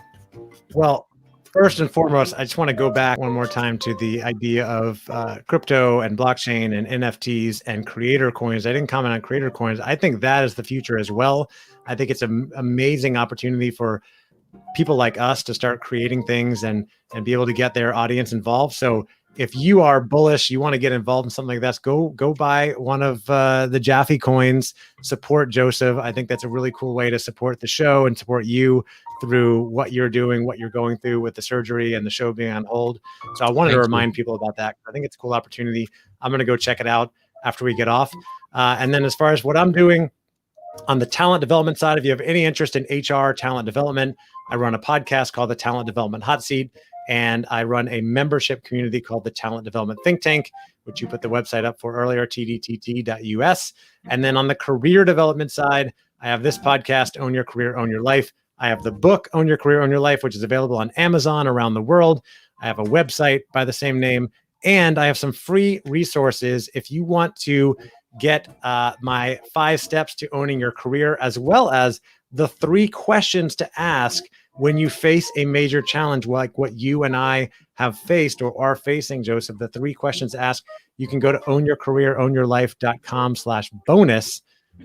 Well, first and foremost, I just want to go back one more time to the idea of crypto and blockchain and NFTs and creator coins. I didn't comment on creator coins. I think that is the future as well. I think it's an amazing opportunity for people like us to start creating things and be able to get their audience involved. So if you are bullish, you want to get involved in something like this, go buy one of the Jaffe coins, support Joseph. I think that's a really cool way to support the show and support you through what you're doing, what you're going through with the surgery and the show being on hold. So I wanted to remind people about that. I think it's a cool opportunity. I'm going to go check it out after we get off. And then as far as what I'm doing on the talent development side, if you have any interest in HR talent development, I run a podcast called the Talent Development Hot Seat, and I run a membership community called the Talent Development Think Tank, which you put the website up for earlier, tdtt.us. And then on the career development side, I have this podcast, Own Your Career, Own Your Life. I have the book, Own Your Career, Own Your Life, which is available on Amazon around the world. I have a website by the same name, and I have some free resources if you want to get my 5 steps to owning your career, as well as the 3 questions to ask when you face a major challenge like what you and I have faced or are facing, Joseph. The 3 questions to ask. You can go to ownyourcareerownyourlife.com/bonus,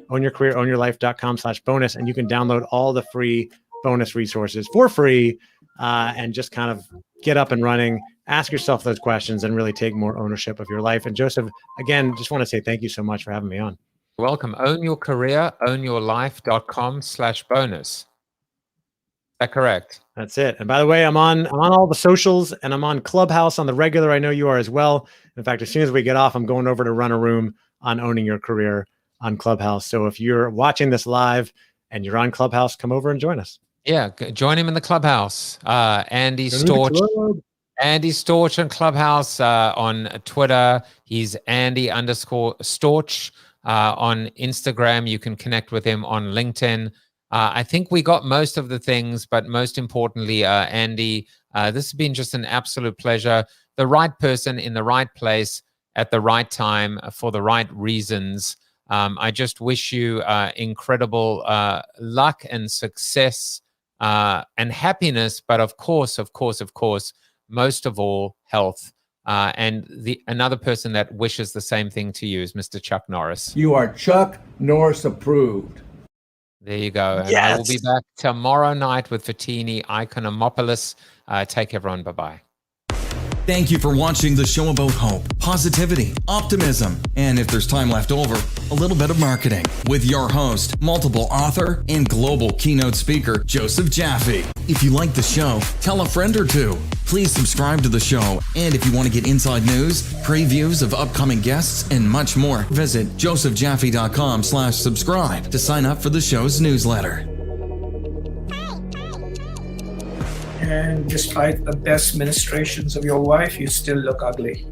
ownyourcareerownyourlife.com/bonus, and you can download all the free bonus resources for free and just kind of get up and running, ask yourself those questions, and really take more ownership of your life. And Joseph, again, just want to say thank you so much for having me on. Welcome. ownyourcareerownyourlife.com/bonus. Is that correct? That's it. And by the way, I'm on all the socials, and I'm on Clubhouse on the regular. I know you are as well. In fact, as soon as we get off, I'm going over to run a room on owning your career on Clubhouse. So if you're watching this live and you're on Clubhouse, come over and join us. Yeah, join him in the Clubhouse. Andy Storch. Andy Storch on Clubhouse, on Twitter. He's Andy_Storch. On Instagram, you can connect with him on LinkedIn. I think we got most of the things, but most importantly, Andy, this has been just an absolute pleasure. The right person in the right place at the right time for the right reasons. I just wish you incredible luck and success and happiness, but of course, most of all, health. And another person that wishes the same thing to you is Mr. Chuck Norris. You are Chuck Norris approved. There you go. And Yes. I will be back tomorrow night with Fatini Iconomopoulos. Take everyone. Bye-bye. Thank you for watching the show about hope, positivity, optimism, and if there's time left over, a little bit of marketing with your host, multiple author, and global keynote speaker, Joseph Jaffe. If you like the show, tell a friend or two. Please subscribe to the show, and if you want to get inside news, previews of upcoming guests, and much more, visit josephjaffe.com/subscribe to sign up for the show's newsletter. And despite the best ministrations of your wife, you still look ugly.